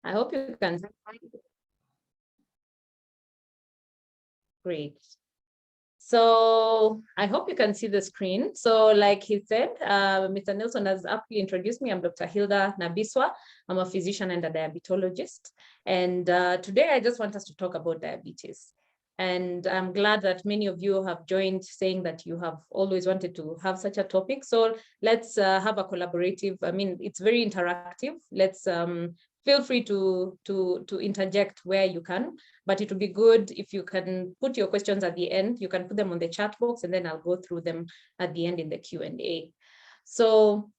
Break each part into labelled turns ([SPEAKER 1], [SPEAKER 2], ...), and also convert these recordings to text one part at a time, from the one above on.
[SPEAKER 1] I hope you can. Great. So I hope you can see the screen. So like he said, Mr. Nelson has aptly introduced me. I'm Dr. Hilda Nabiswa. I'm a physician and a diabetologist. And today I just want us to talk about diabetes. And I'm glad that many of you have joined, saying that you have always wanted to have such a topic. So let's have a collaborative, I mean, it's very interactive. Let's feel free to interject where you can, but it would be good if you can put your questions at the end. You can put them on the chat box, and then I'll go through them at the end in the Q&A. So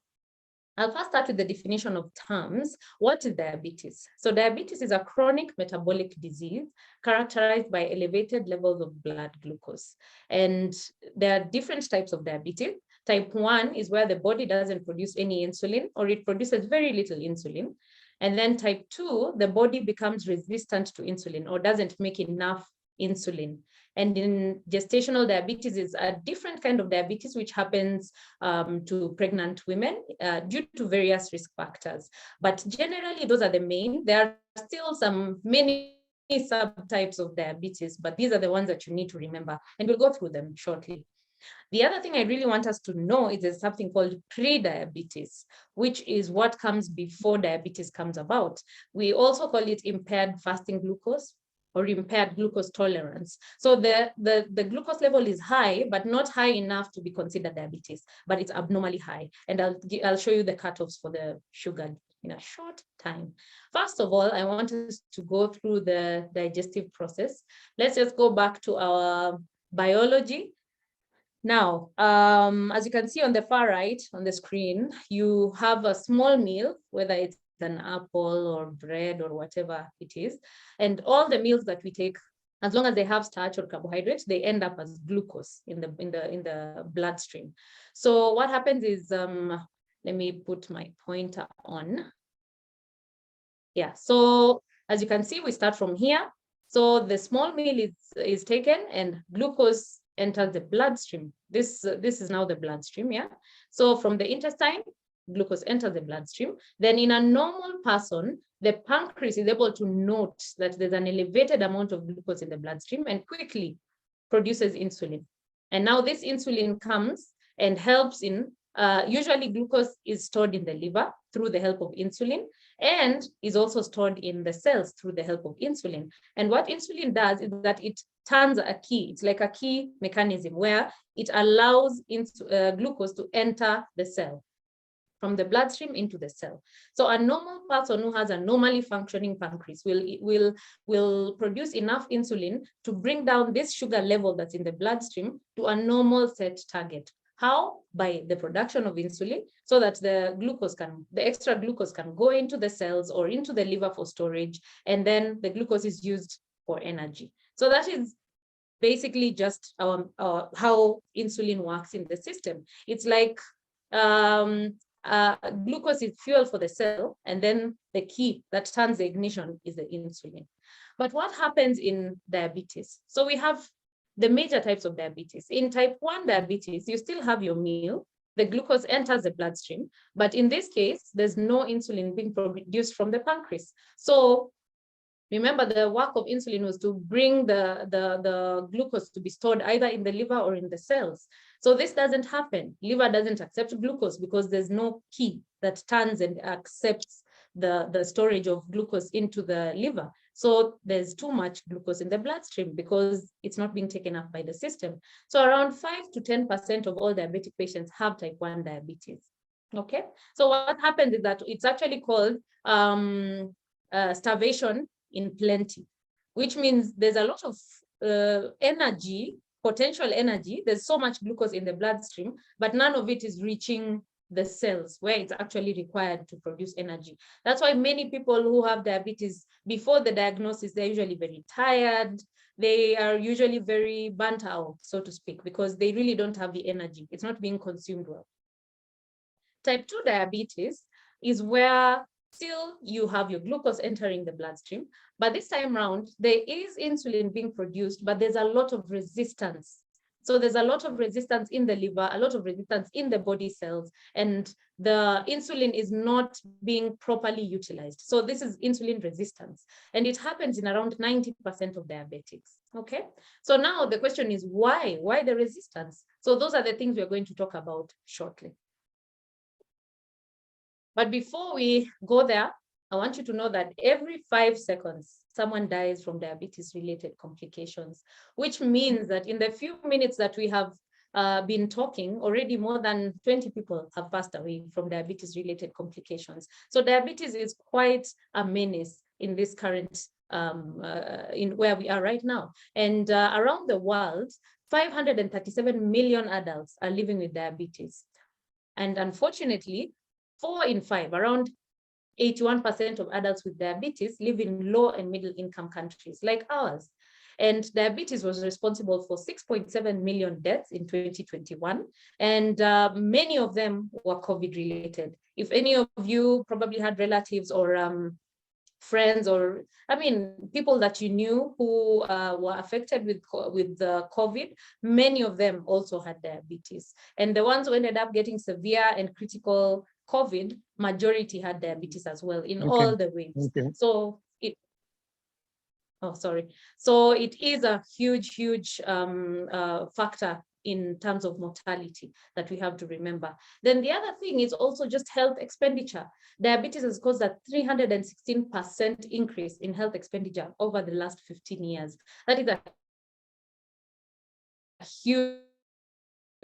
[SPEAKER 1] I'll first start with the definition of terms. What is diabetes? So diabetes is a chronic metabolic disease characterized by elevated levels of blood glucose. And there are different types of diabetes. Type 1 is where the body doesn't produce any insulin, or it produces very little insulin. And then type 2, the body becomes resistant to insulin or doesn't make enough insulin. And in gestational diabetes is a different kind of diabetes, which happens to pregnant women due to various risk factors. But generally, those are the main. There are still many subtypes of diabetes, but these are the ones that you need to remember, and we'll go through them shortly. The other thing I really want us to know is there's something called pre-diabetes, which is what comes before diabetes comes about. We also call it impaired fasting glucose or impaired glucose tolerance. So the glucose level is high, but not high enough to be considered diabetes, but it's abnormally high. And I'll show you the cutoffs for the sugar in a short time. First of all, I want us to go through the digestive process. Let's just go back to our biology. Now, as you can see on the far right on the screen, you have a small meal, whether it's an apple or bread or whatever it is. And all the meals that we take, as long as they have starch or carbohydrates, they end up as glucose in the bloodstream. So what happens is, let me put my pointer on. Yeah, so as you can see, we start from here. So the small meal is taken and glucose enters the bloodstream. This is now the bloodstream, yeah? So from the intestine, glucose enters the bloodstream. Then in a normal person, the pancreas is able to note that there's an elevated amount of glucose in the bloodstream and quickly produces insulin. And now this insulin comes and helps in, usually glucose is stored in the liver through the help of insulin, and is also stored in the cells through the help of insulin. And what insulin does is that it turns a key. It's like a key mechanism where it allows glucose to enter the cell from the bloodstream into the cell. So a normal person who has a normally functioning pancreas will produce enough insulin to bring down this sugar level that's in the bloodstream to a normal set target. How? By the production of insulin, so that the extra glucose can go into the cells or into the liver for storage, and then the glucose is used for energy. So that is basically just how insulin works in the system. It's like glucose is fuel for the cell, and then the key that turns the ignition is the insulin. But what happens in diabetes? So we have the major types of diabetes. In type 1 diabetes, you still have your meal, the glucose enters the bloodstream, but in this case, there's no insulin being produced from the pancreas. So remember, the work of insulin was to bring the glucose to be stored either in the liver or in the cells. So this doesn't happen. Liver doesn't accept glucose because there's no key that turns and accepts the storage of glucose into the liver. So there's too much glucose in the bloodstream because it's not being taken up by the system. So around 5 to 10% of all diabetic patients have type 1 diabetes. Okay, so what happens is that it's actually called starvation in plenty, which means there's a lot of energy, potential energy. There's so much glucose in the bloodstream, but none of it is reaching the cells where it's actually required to produce energy. That's why many people who have diabetes, before the diagnosis, they're usually very tired. They are usually very burnt out, so to speak, because they really don't have the energy. It's not being consumed well. Type 2 diabetes is where still you have your glucose entering the bloodstream, but this time around, there is insulin being produced, but there's a lot of resistance So there's a lot of resistance in the liver, a lot of resistance in the body cells, and the insulin is not being properly utilized. So this is insulin resistance, and it happens in around 90% of diabetics. Okay, so now the question is why? Why the resistance? So those are the things we're going to talk about shortly. But before we go there, I want you to know that every 5 seconds, someone dies from diabetes-related complications, which means that in the few minutes that we have been talking, already more than 20 people have passed away from diabetes-related complications. So diabetes is quite a menace in this current, in where we are right now. And around the world, 537 million adults are living with diabetes. And unfortunately, 4 in 5, around 81% of adults with diabetes live in low and middle income countries like ours. And diabetes was responsible for 6.7 million deaths in 2021. And many of them were COVID related. If any of you probably had relatives or friends, or I mean, people that you knew who were affected with the COVID, many of them also had diabetes. And the ones who ended up getting severe and critical COVID, majority had diabetes as well in all the waves. So it, So it is a huge, huge factor in terms of mortality that we have to remember. Then the other thing is also just health expenditure. Diabetes has caused a 316% increase in health expenditure over the last 15 years. That is a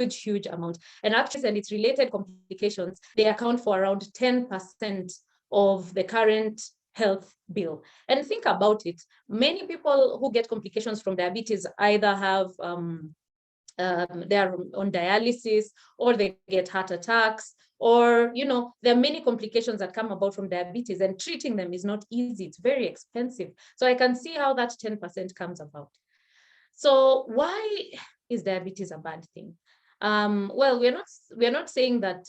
[SPEAKER 1] huge amount. And actually, and its related complications, they account for around 10% of the current health bill. And think about it. Many people who get complications from diabetes either have they are on dialysis, or they get heart attacks, or there are many complications that come about from diabetes, and treating them is not easy. It's very expensive. So I can see how that 10% comes about. So why is diabetes a bad thing? Well, we're not saying that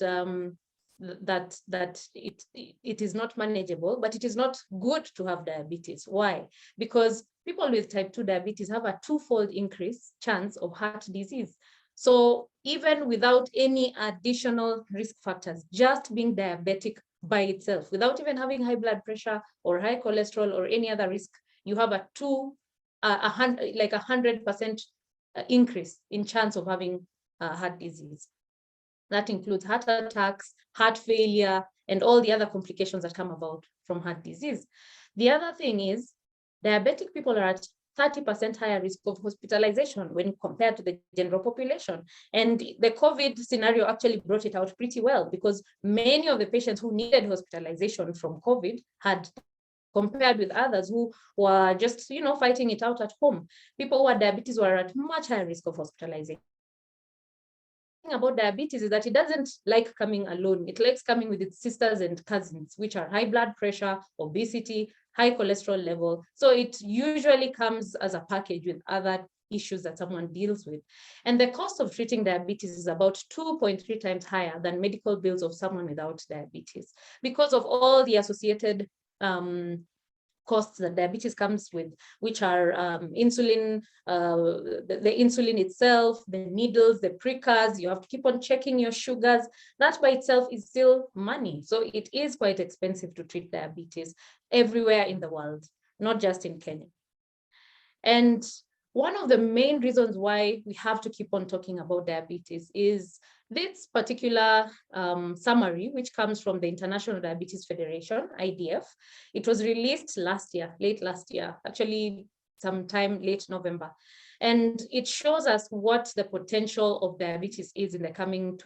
[SPEAKER 1] that it is not manageable, but it is not good to have diabetes. Why? Because people with type 2 diabetes have a twofold increase chance of heart disease. So even without any additional risk factors, just being diabetic by itself, without even having high blood pressure or high cholesterol or any other risk, you have a 100% increase in chance of having heart disease. That includes heart attacks, heart failure, and all the other complications that come about from heart disease. The other thing is diabetic people are at 30% higher risk of hospitalization when compared to the general population. And the COVID scenario actually brought it out pretty well, because many of the patients who needed hospitalization from COVID had, compared with others who were just, fighting it out at home. People who had diabetes were at much higher risk of hospitalization. The thing about diabetes is that it doesn't like coming alone. It likes coming with its sisters and cousins, which are high blood pressure, obesity, high cholesterol level. So it usually comes as a package with other issues that someone deals with. And the cost of treating diabetes is about 2.3 times higher than medical bills of someone without diabetes, because of all the associated costs that diabetes comes with, which are insulin, the insulin itself, the needles, the prickers. You have to keep on checking your sugars. That by itself is still money. So it is quite expensive to treat diabetes everywhere in the world, not just in Kenya. And one of the main reasons why we have to keep on talking about diabetes is this particular summary, which comes from the International Diabetes Federation, IDF. It was released last year, late last year, actually sometime late November. And it shows us what the potential of diabetes is in the coming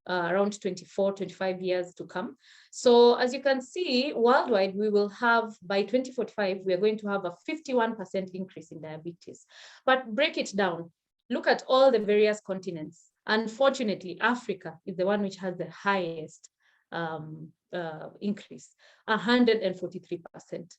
[SPEAKER 1] around 24, 25 years to come. So as you can see, worldwide, we will have, by 2045, we are going to have a 51% increase in diabetes. But break it down. Look at all the various continents. Unfortunately, Africa is the one which has the highest increase, 143%.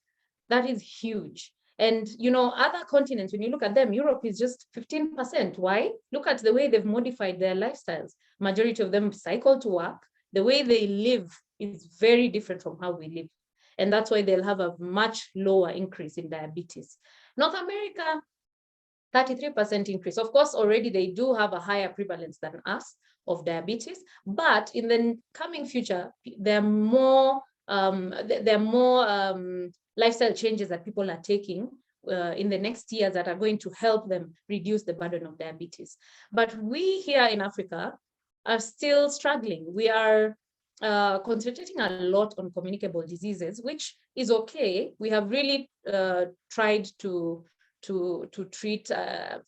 [SPEAKER 1] That is huge. And, other continents, when you look at them, Europe is just 15%. Why? Look at the way they've modified their lifestyles. Majority of them cycle to work. The way they live is very different from how we live. And that's why they'll have a much lower increase in diabetes. North America 33% increase. Of course, already they do have a higher prevalence than us of diabetes, but in the coming future, there are more lifestyle changes that people are taking in the next years that are going to help them reduce the burden of diabetes. But we here in Africa are still struggling. We are concentrating a lot on communicable diseases, which is okay. We have really tried to treat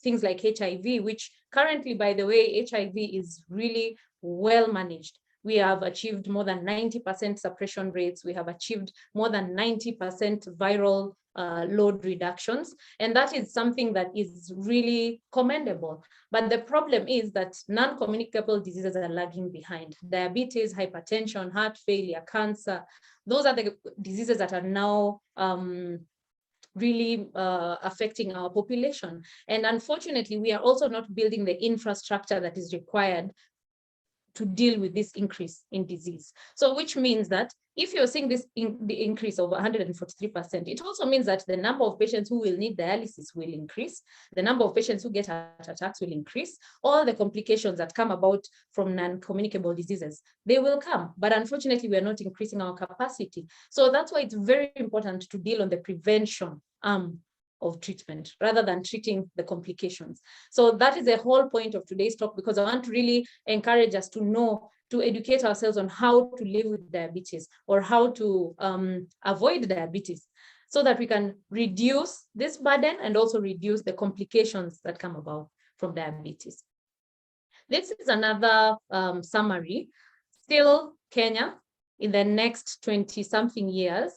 [SPEAKER 1] things like HIV, which currently, by the way, HIV is really well managed. We have achieved more than 90% suppression rates. We have achieved more than 90% viral load reductions. And that is something that is really commendable. But the problem is that non-communicable diseases are lagging behind. Diabetes, hypertension, heart failure, cancer, those are the diseases that are now really affecting our population. And unfortunately, we are also not building the infrastructure that is required to deal with this increase in disease. So which means that if you're seeing this the increase of 143%, it also means that the number of patients who will need dialysis will increase, the number of patients who get heart attacks will increase, all the complications that come about from non-communicable diseases, they will come. But unfortunately, we are not increasing our capacity. So that's why it's very important to deal on the prevention of treatment rather than treating the complications. So that is the whole point of today's talk, because I want to really encourage us to know, to educate ourselves on how to live with diabetes or how to avoid diabetes so that we can reduce this burden and also reduce the complications that come about from diabetes. This is another summary. Still Kenya in the next 20-something years.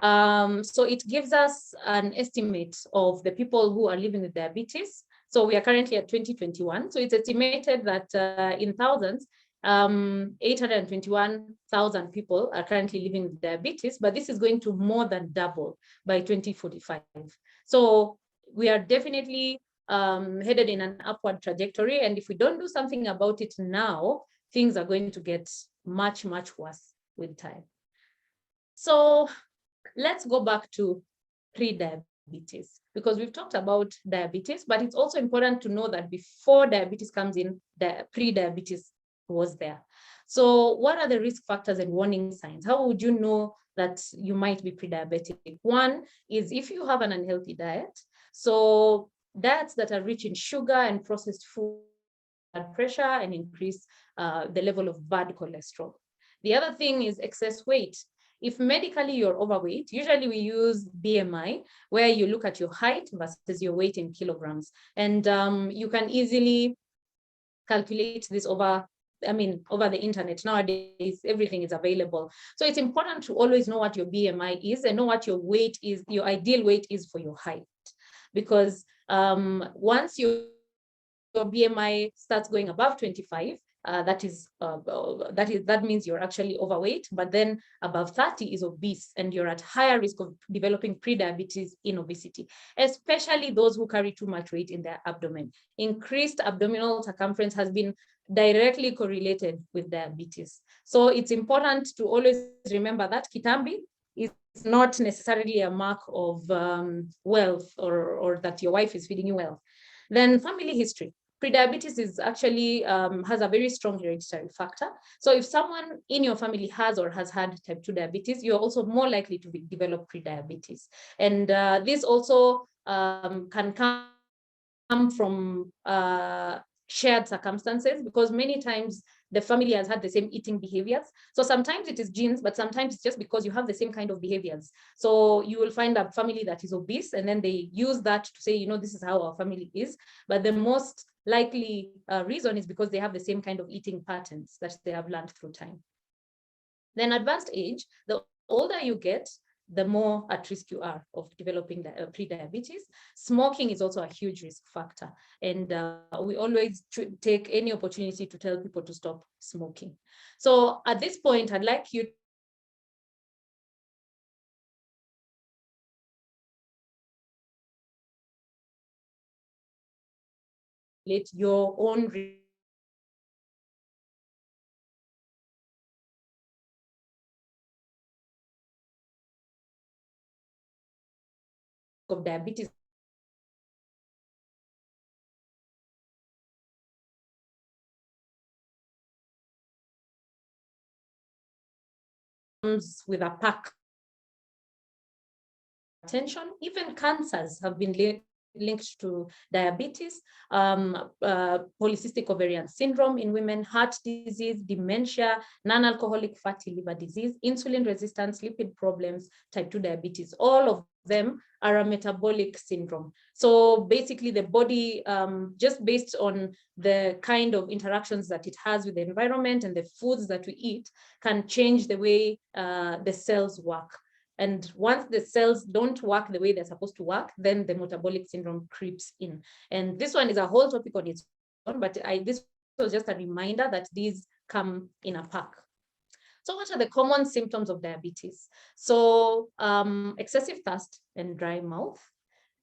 [SPEAKER 1] So it gives us an estimate of the people who are living with diabetes. So we are currently at 2021. So it's estimated that in thousands, 821,000 people are currently living with diabetes, but this is going to more than double by 2045. So we are definitely headed in an upward trajectory. And if we don't do something about it now, things are going to get much, much worse with time. So let's go back to pre-diabetes, because we've talked about diabetes, but it's also important to know that before diabetes comes in, the pre-diabetes was there. So what are the risk factors and warning signs? How would you know that you might be pre-diabetic? One is if you have an unhealthy diet. So diets that are rich in sugar and processed food, blood pressure, and increase the level of bad cholesterol. The other thing is excess weight. If medically you're overweight, usually we use BMI, where you look at your height versus your weight in kilograms. And you can easily calculate this over the internet. Nowadays, everything is available. So it's important to always know what your BMI is and know what your weight is, your ideal weight is for your height. Because once your BMI starts going above 25, that means you're actually overweight, but then above 30 is obese, and you're at higher risk of developing pre-diabetes in obesity, especially those who carry too much weight in their abdomen. Increased abdominal circumference has been directly correlated with diabetes. So it's important to always remember that kitambi is not necessarily a mark of wealth or that your wife is feeding you well. Then family history. Prediabetes is actually has a very strong hereditary factor. So if someone in your family has or has had type 2 diabetes, you're also more likely to develop prediabetes. And this also can come from shared circumstances, because many times the family has had the same eating behaviors. So sometimes it is genes, but sometimes it's just because you have the same kind of behaviors. So you will find a family that is obese, and then they use that to say, this is how our family is. But the most likely reason is because they have the same kind of eating patterns that they have learned through time. Then advanced age, the older you get, the more at risk you are of developing pre-diabetes. Smoking is also a huge risk factor. And we always take any opportunity to tell people to stop smoking. So at this point, I'd like you to let your own of diabetes with a pack. Attention, even cancers have been linked to diabetes, polycystic ovarian syndrome in women, heart disease, dementia, non-alcoholic fatty liver disease, insulin resistance, lipid problems, type 2 diabetes. All of them are a metabolic syndrome. So basically the body, just based on the kind of interactions that it has with the environment and the foods that we eat, can change the way the cells work. And once the cells don't work the way they're supposed to work, then the metabolic syndrome creeps in. And this one is a whole topic on its own, but this was just a reminder that these come in a pack. So what are the common symptoms of diabetes? So excessive thirst and dry mouth,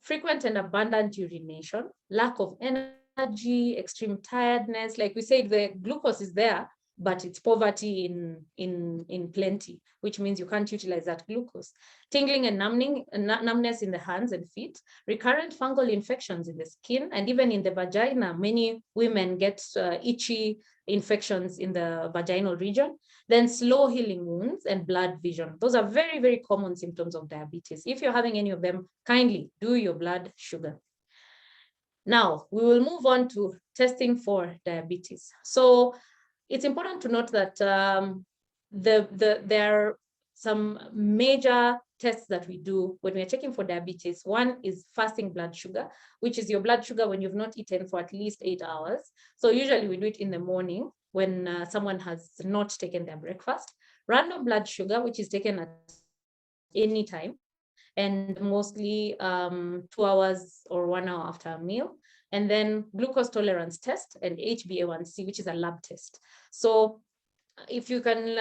[SPEAKER 1] frequent and abundant urination, lack of energy, extreme tiredness. Like we said, the glucose is there, but it's poverty in plenty, which means you can't utilize that glucose. Tingling and numbness in the hands and feet, recurrent fungal infections in the skin, and even in the vagina. Many women get itchy infections in the vaginal region. Then slow healing wounds and blurred vision. Those are very, very common symptoms of diabetes. If you're having any of them, kindly do your blood sugar. Now, we will move on to testing for diabetes. So it's important to note that there are some major tests that we do when we're checking for diabetes. One is fasting blood sugar, which is your blood sugar when you've not eaten for at least 8 hours. So usually we do it in the morning when someone has not taken their breakfast. Random blood sugar, which is taken at any time, and mostly 2 hours or 1 hour after a meal. And then glucose tolerance test and HbA1c, which is a lab test. So if you can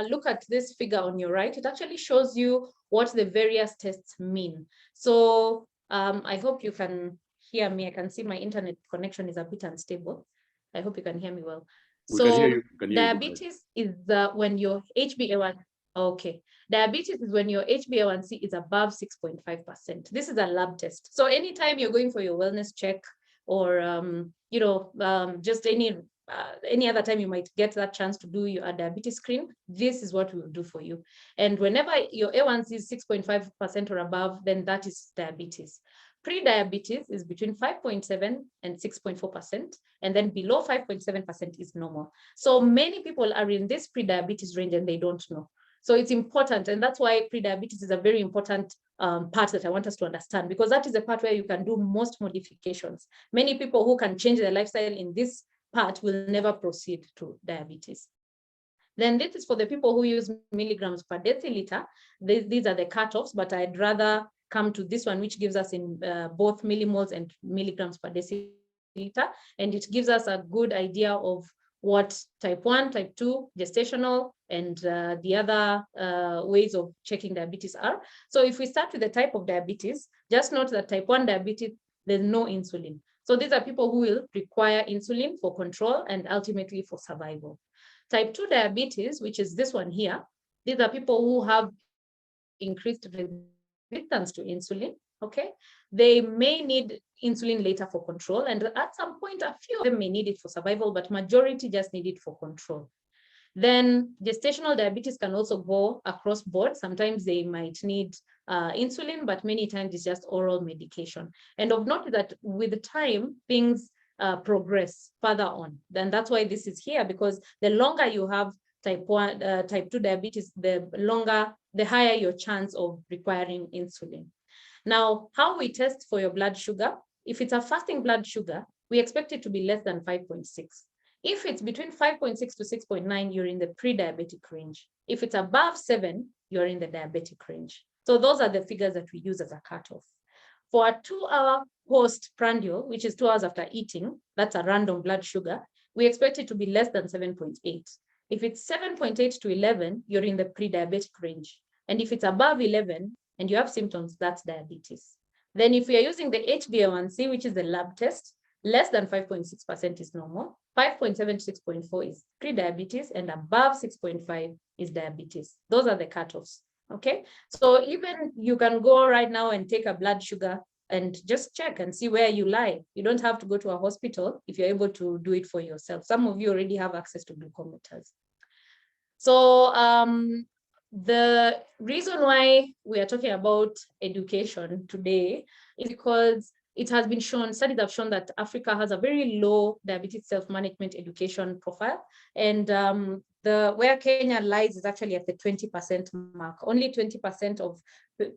[SPEAKER 1] look at this figure on your right, it actually shows you what the various tests mean. So I hope you can hear me. I can see my internet connection is a bit unstable. I hope you can hear me well.
[SPEAKER 2] We can hear you.
[SPEAKER 1] Diabetes is when your HbA1, okay. Diabetes is when your HbA1c is above 6.5%. This is a lab test. So anytime you're going for your wellness check or, just any other time you might get that chance to do your diabetes screen, this is what we will do for you. And whenever your A1C is 6.5% or above, then that is diabetes. Pre-diabetes is between 5.7 and 6.4%, and then below 5.7% is normal. So many people are in this pre-diabetes range and they don't know. So it's important, and that's why pre-diabetes is a very important part that I want us to understand, because that is the part where you can do most modifications. Many people who can change their lifestyle in this part will never proceed to diabetes. Then this is for the people who use milligrams per deciliter. These are the cutoffs, but I'd rather come to this one, which gives us in both millimoles and milligrams per deciliter. And it gives us a good idea of what type 1, type 2, gestational, and the other ways of checking diabetes are. So if we start with the type of diabetes, just note that type 1 diabetes, there's no insulin. So these are people who will require insulin for control and ultimately for survival. Type 2 diabetes, which is this one here, these are people who have increased resistance to insulin, okay? They may need insulin later for control, and at some point, a few of them may need it for survival, but majority just need it for control. Then gestational diabetes can also go across board. Sometimes they might need insulin, but many times it's just oral medication. And of note that with time, things progress further on. Then that's why this is here, because the longer you have type 2 diabetes, the higher your chance of requiring insulin. Now, how we test for your blood sugar, if it's a fasting blood sugar, we expect it to be less than 5.6. If it's between 5.6 to 6.9, you're in the pre-diabetic range. If it's above 7, you're in the diabetic range. So those are the figures that we use as a cutoff. For a 2-hour postprandial, which is 2 hours after eating, that's a random blood sugar, we expect it to be less than 7.8. If it's 7.8 to 11, you're in the pre-diabetic range. And if it's above 11 and you have symptoms, that's diabetes. Then if we are using the HbA1c, which is the lab test, less than 5.6% is normal, 5.7 to 6.4 is pre-diabetes, and above 6.5 is diabetes. Those are the cutoffs, okay? So even you can go right now and take a blood sugar and just check and see where you lie. You don't have to go to a hospital if you're able to do it for yourself. Some of you already have access to glucometers. So The reason why we are talking about education today is because it has been shown, studies have shown that Africa has a very low diabetes self-management education profile. And where Kenya lies is actually at the 20% mark. Only 20% of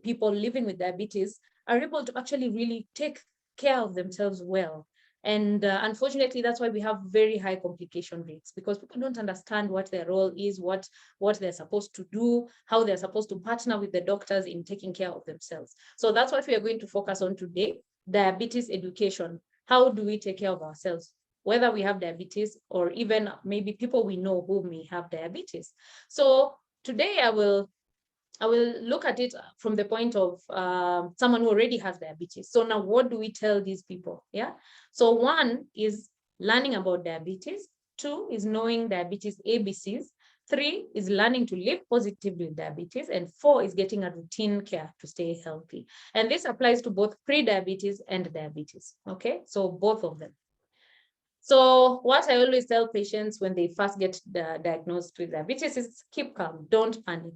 [SPEAKER 1] people living with diabetes are able to actually really take care of themselves well. And unfortunately, that's why we have very high complication rates, because people don't understand what their role is, what they're supposed to do, how they're supposed to partner with the doctors in taking care of themselves. So that's what we are going to focus on today, diabetes education. How do we take care of ourselves, whether we have diabetes or even maybe people we know who may have diabetes? So today I will look at it from the point of someone who already has diabetes. So now what do we tell these people? Yeah. So one is learning about diabetes. Two is knowing diabetes ABCs. Three is learning to live positively with diabetes. And four is getting a routine care to stay healthy. And this applies to both pre-diabetes and diabetes. Okay. So both of them. So what I always tell patients when they first get diagnosed with diabetes is keep calm, don't panic.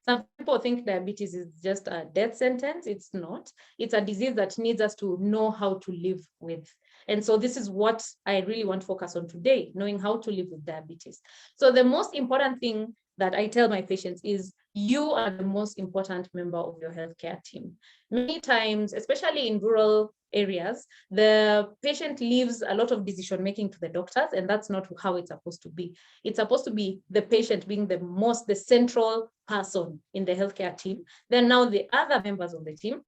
[SPEAKER 1] Some people think diabetes is just a death sentence. It's not. It's a disease that needs us to know how to live with. And so this is what I really want to focus on today, knowing how to live with diabetes. So the most important thing that I tell my patients is you are the most important member of your healthcare team. Many times, especially in rural areas, the patient leaves a lot of decision making to the doctors, and that's not how it's supposed to be. It's supposed to be the patient being the central person in the healthcare team. Then now the other members of the team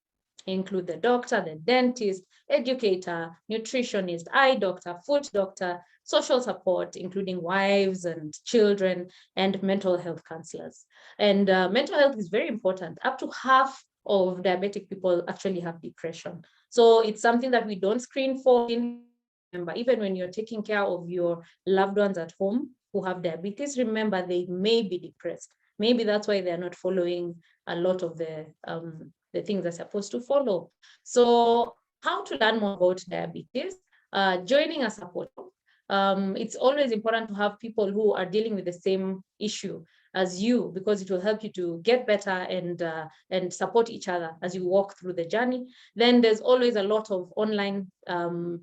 [SPEAKER 1] include the doctor, the dentist, educator, nutritionist, eye doctor, foot doctor, social support, including wives and children, and mental health counselors. And mental health is very important. Up to half of diabetic people actually have depression. So it's something that we don't screen for. Remember, even when you're taking care of your loved ones at home who have diabetes, remember they may be depressed. Maybe that's why they're not following a lot of the things they're supposed to follow. So how to learn more about diabetes? Joining a support group. It's always important to have people who are dealing with the same issue as you, because it will help you to get better and support each other as you walk through the journey. Then there's always a lot of online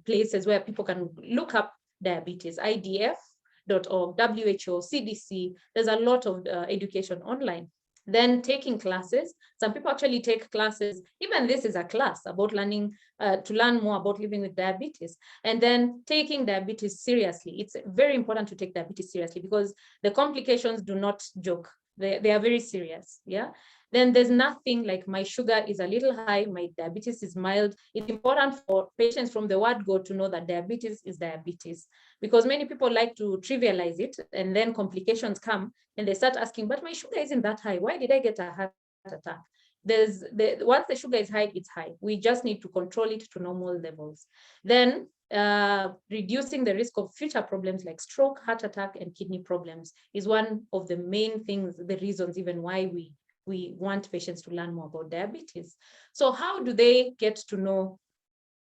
[SPEAKER 1] places where people can look up diabetes, IDF.org, WHO, CDC. There's a lot of education online. Then taking classes. Some people actually take classes. Even this is a class about learning to learn more about living with diabetes. And then taking diabetes seriously. It's very important to take diabetes seriously because the complications do not joke. They are very serious. Yeah. Then there's nothing like my sugar is a little high, my diabetes is mild. It's important for patients from the word go to know that diabetes is diabetes, because many people like to trivialize it, and then complications come and they start asking, but my sugar isn't that high. Why did I get a heart attack? Once the sugar is high, it's high. We just need to control it to normal levels. Then reducing the risk of future problems like stroke, heart attack, and kidney problems is one of the main things, the reasons even why we want patients to learn more about diabetes. So how do they get to know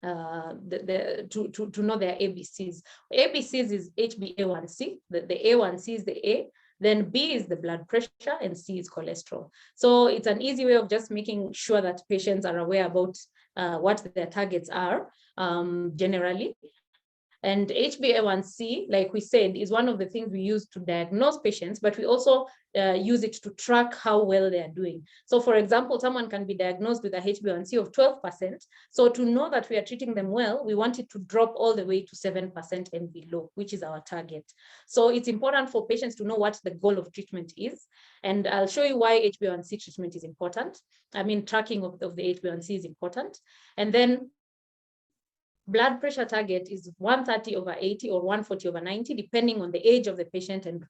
[SPEAKER 1] to know their ABCs? ABCs is HbA1c. The A1c is the A. Then B is the blood pressure, and C is cholesterol. So it's an easy way of just making sure that patients are aware about what their targets are generally. And HbA1c, like we said, is one of the things we use to diagnose patients, but we also use it to track how well they are doing. So for example, someone can be diagnosed with a HbA1c of 12%. So to know that we are treating them well, we want it to drop all the way to 7% and below, which is our target. So it's important for patients to know what the goal of treatment is. And I'll show you why HbA1c treatment is important. I mean, tracking of the HbA1c is important. And then blood pressure target is 130/80 or 140/90, depending on the age of the patient and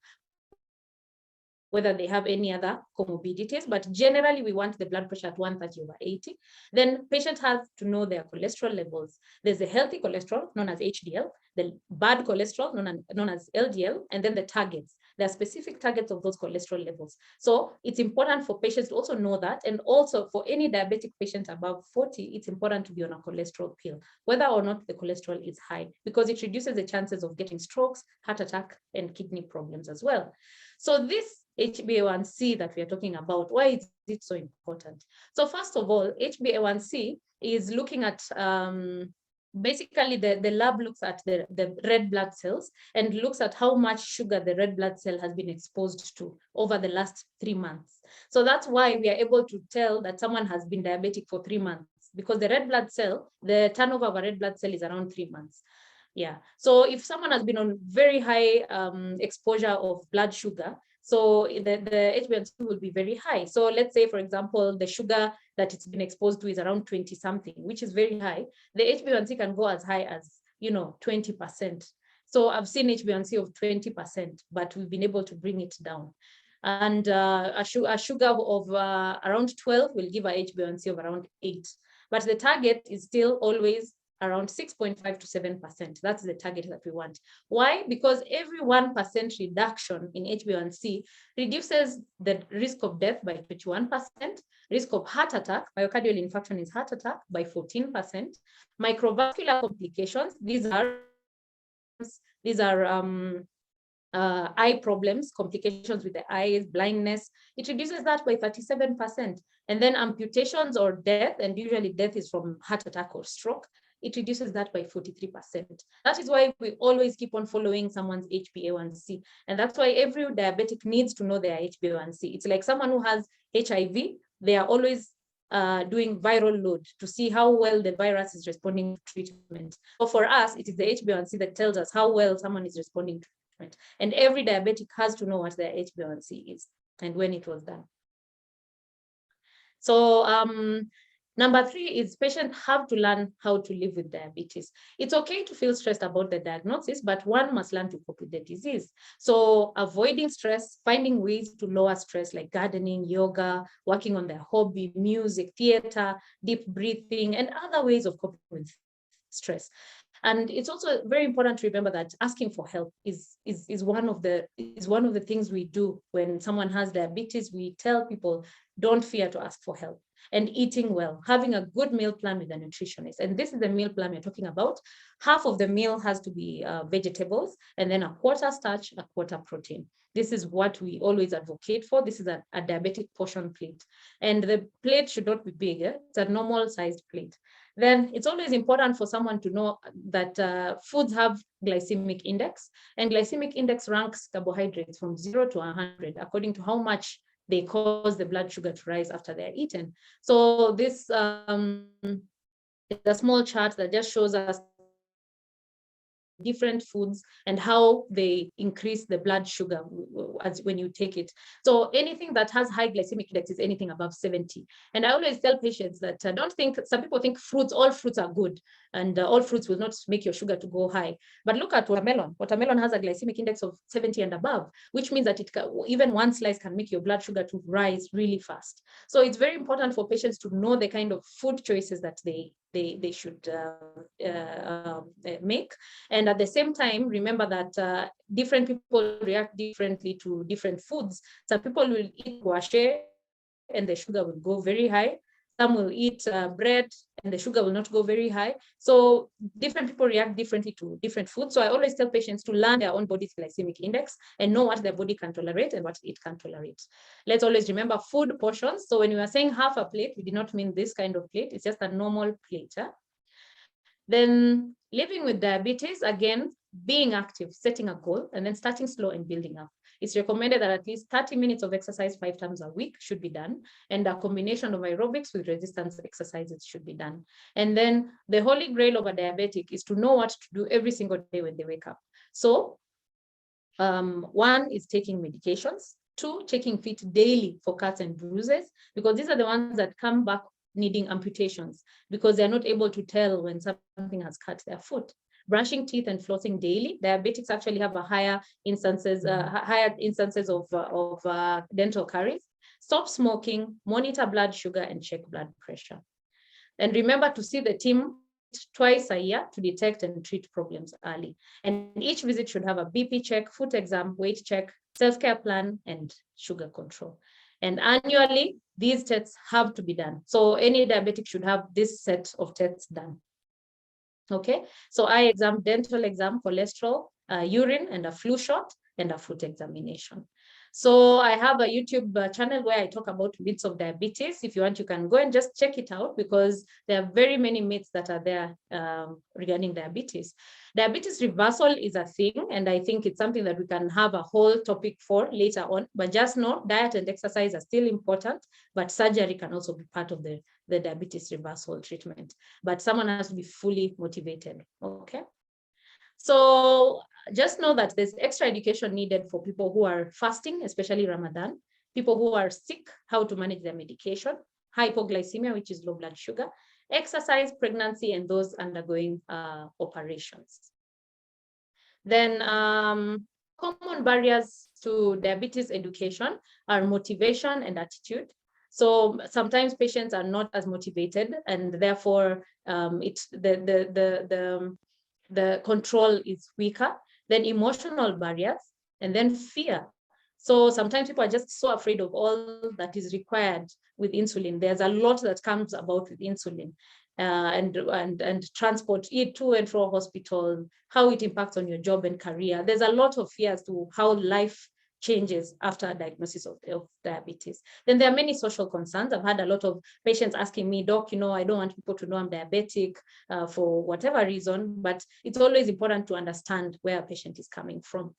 [SPEAKER 1] whether they have any other comorbidities. But generally, we want the blood pressure at 130/80. Then patients have to know their cholesterol levels. There's the healthy cholesterol, known as HDL, the bad cholesterol, known as LDL, and then the targets. There are specific targets of those cholesterol levels. So it's important for patients to also know that. And also for any diabetic patient above 40, it's important to be on a cholesterol pill, whether or not the cholesterol is high, because it reduces the chances of getting strokes, heart attack, and kidney problems as well. So this HbA1c that we are talking about. Why is it so important? So first of all, HbA1c is looking at basically the lab looks at the red blood cells and looks at how much sugar the red blood cell has been exposed to over the last 3 months. So that's why we are able to tell that someone has been diabetic for 3 months, because the red blood cell, the turnover of a red blood cell is around 3 months. Yeah. So if someone has been on very high exposure of blood sugar, so the HbA1c will be very high. So let's say, for example, the sugar that it's been exposed to is around 20 something, which is very high. The HbA1c can go as high as, 20%. So I've seen HbA1c of 20%, but we've been able to bring it down. And a sugar of around 12 will give a HbA1c of around 8. But the target is still always around 6.5 to 7%. That's the target that we want. Why? Because every 1% reduction in HbA1c reduces the risk of death by 21%, risk of heart attack, myocardial infarction is heart attack, by 14%, microvascular complications, these are eye problems, complications with the eyes, blindness, it reduces that by 37%. And then amputations or death, and usually death is from heart attack or stroke, it reduces that by 43%. That is why we always keep on following someone's HbA1c. And that's why every diabetic needs to know their HbA1c. It's like someone who has HIV, they are always doing viral load to see how well the virus is responding to treatment. So for us, it is the HbA1c that tells us how well someone is responding to treatment. And every diabetic has to know what their HbA1c is and when it was done. So number 3 is patients have to learn how to live with diabetes. It's okay to feel stressed about the diagnosis, but one must learn to cope with the disease. So avoiding stress, finding ways to lower stress like gardening, yoga, working on their hobby, music, theater, deep breathing, and other ways of coping with stress. And it's also very important to remember that asking for help is one of the things we do when someone has diabetes. We tell people, don't fear to ask for help. And eating well, having a good meal plan with a nutritionist. And this is the meal plan we're talking about. Half of the meal has to be vegetables, and then a quarter starch, a quarter protein. This is what we always advocate for. This is a diabetic portion plate. And the plate should not be bigger. It's a normal sized plate. Then it's always important for someone to know that foods have glycemic index, and glycemic index ranks carbohydrates from 0 to 100 according to how much they cause the blood sugar to rise after they're eaten. So this is a small chart that just shows us different foods and how they increase the blood sugar as when you take it. So anything that has high glycemic index is anything above 70. And I always tell patients that don't think, some people think all fruits are good, and all fruits will not make your sugar to go high. But look at watermelon. Watermelon has a glycemic index of 70 and above, which means that even one slice can make your blood sugar to rise really fast. So it's very important for patients to know the kind of food choices that they should make. And at the same time, remember that different people react differently to different foods. Some people will eat guache and the sugar will go very high. Some will eat bread and the sugar will not go very high. So different people react differently to different foods. So I always tell patients to learn their own body's glycemic index and know what their body can tolerate and what it can tolerate. Let's always remember food portions. So when we are saying half a plate, we did not mean this kind of plate. It's just a normal plate. Then living with diabetes, again, being active, setting a goal, and then starting slow and building up. It's recommended that at least 30 minutes of exercise 5 times a week should be done, and a combination of aerobics with resistance exercises should be done. And then the holy grail of a diabetic is to know what to do every single day when they wake up. So 1 is taking medications, 2, checking feet daily for cuts and bruises, because these are the ones that come back needing amputations because they're not able to tell when something has cut their foot. Brushing teeth and flossing daily. Diabetics actually have a higher instances of dental caries. Stop smoking, monitor blood sugar, and check blood pressure. And remember to see the team twice a year to detect and treat problems early. And each visit should have a BP check, foot exam, weight check, self-care plan, and sugar control. And annually, these tests have to be done. So any diabetic should have this set of tests done. Okay, so eye exam, dental exam, cholesterol, urine, and a flu shot, and a foot examination. So I have a YouTube channel where I talk about myths of diabetes. If you want, you can go and just check it out, because there are very many myths that are there regarding diabetes. Diabetes reversal is a thing, and I think it's something that we can have a whole topic for later on. But just know diet and exercise are still important, but surgery can also be part of the diabetes reversal treatment. But someone has to be fully motivated, okay? So just know that there's extra education needed for people who are fasting, especially Ramadan, people who are sick, how to manage their medication, hypoglycemia, which is low blood sugar, exercise, pregnancy, and those undergoing operations. Then common barriers to diabetes education are motivation and attitude. So sometimes patients are not as motivated, and therefore the control is weaker. Then emotional barriers, and then fear. So sometimes people are just so afraid of all that is required with insulin. There's a lot that comes about with insulin, and transport it to and from hospital, how it impacts on your job and career. There's a lot of fears to how life changes after a diagnosis of diabetes. Then there are many social concerns. I've had a lot of patients asking me, Doc, I don't want people to know I'm diabetic for whatever reason, but it's always important to understand where a patient is coming from.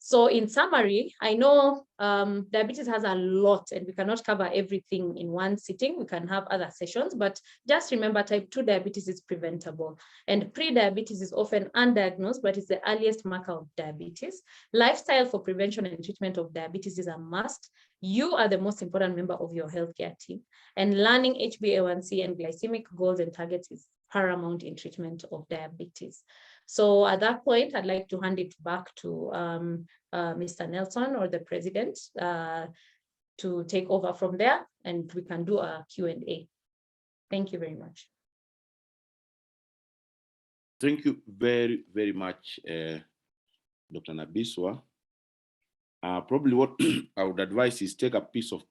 [SPEAKER 1] So in summary, I know diabetes has a lot, and we cannot cover everything in one sitting. We can have other sessions, but just remember type 2 diabetes is preventable, and pre-diabetes is often undiagnosed, but it's the earliest marker of diabetes. Lifestyle for prevention and treatment of diabetes is a must. You are the most important member of your healthcare team, and learning HbA1c and glycemic goals and targets is paramount in treatment of diabetes. So at that point, I'd like to hand it back to Mr. Nelson or the president to take over from there, and we can do a Q&A. Thank you very much.
[SPEAKER 2] Thank you very, very much, Dr. Nabiswa. Probably what I would advise is take a piece of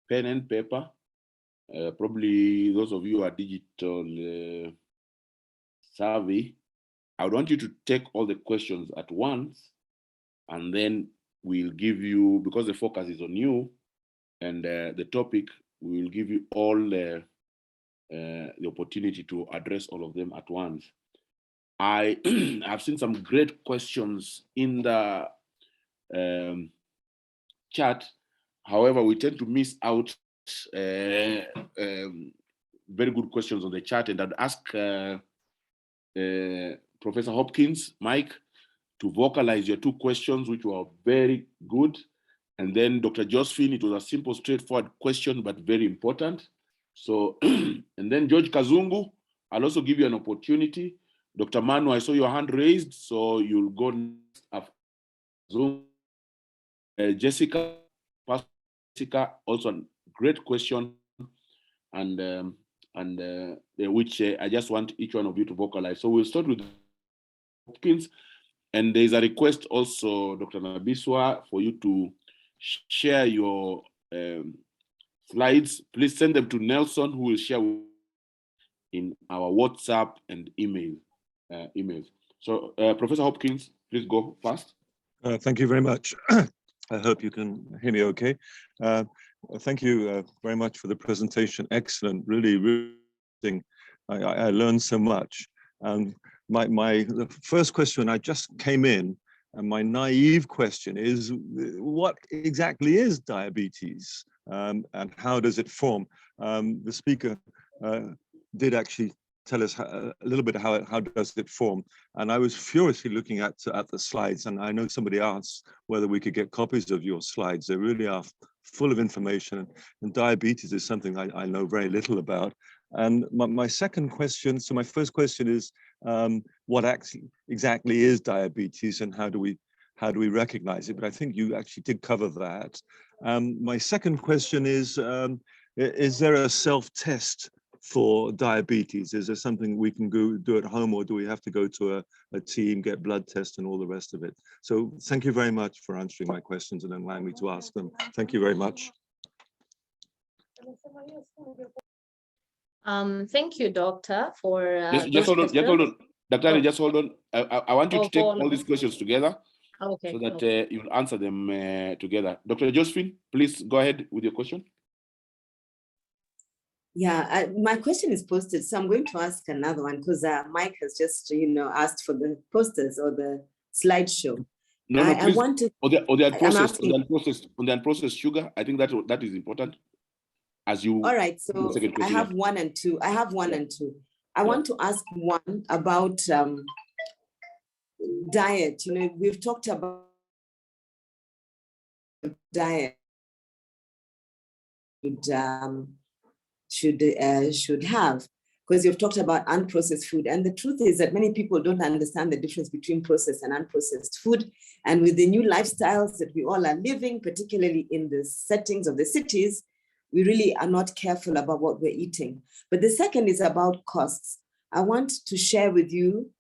[SPEAKER 2] pen and paper. Probably those of you who are digital savvy, I would want you to take all the questions at once, and then we'll give you, because the focus is on you and the topic, we will give you all the opportunity to address all of them at once. I've seen some great questions in the chat. However, we tend to miss out very good questions on the chat, and I'd ask Professor Hopkins, Mike, to vocalize your two questions, which were very good. And then Dr. Josephine, it was a simple, straightforward question, but very important. So, and then George Kazungu, I'll also give you an opportunity. Dr. Manu, I saw your hand raised, so you'll go next after Zoom. Jessica, also a great question, and which I just want each one of you to vocalize. So we'll start with Hopkins, and there's a request also, Dr. Nabiswa, for you to share your slides. Please send them to Nelson, who will share in our WhatsApp and emails. So Professor Hopkins, please go first.
[SPEAKER 3] Thank you very much. I hope you can hear me okay. Thank you very much for the presentation. Excellent, really, really interesting. I learned so much. And the first question, I just came in, and my naive question is, what exactly is diabetes, and how does it form? The speaker did actually tell us a little bit how does it form, and I was furiously looking at the slides, and I know somebody asked whether we could get copies of your slides. They really are full of information, and diabetes is something I know very little about. And my second question, so my first question is, what exactly is diabetes, and how do we recognize it? But I think you actually did cover that. My second question is there a self-test for diabetes? Is there something we can do at home, or do we have to go to a team, get blood tests and all the rest of it? So thank you very much for answering my questions and allowing me to ask them. Thank you very much.
[SPEAKER 1] Thank you, Doctor, for
[SPEAKER 2] just hold on. Dr. Ali, just hold on. I want you to take all these questions together.
[SPEAKER 1] Okay.
[SPEAKER 2] so that you'll answer them together. Dr. Josephine, please go ahead with your question.
[SPEAKER 4] Yeah, my question is posted, so I'm going to ask another one because Mike has just, asked for the posters or the slideshow.
[SPEAKER 2] No, please.
[SPEAKER 4] I want to.
[SPEAKER 2] Or the unprocessed,
[SPEAKER 4] asking,
[SPEAKER 2] on the unprocessed sugar. I think that is important. As you.
[SPEAKER 4] All right, so I have one and two. I have one and two. I want to ask one about diet. We've talked about diet. Should have, because you've talked about unprocessed food. And the truth is that many people don't understand the difference between processed and unprocessed food. And with the new lifestyles that we all are living, particularly in the settings of the cities, we really are not careful about what we're eating. But the second is about costs. I want to share with you,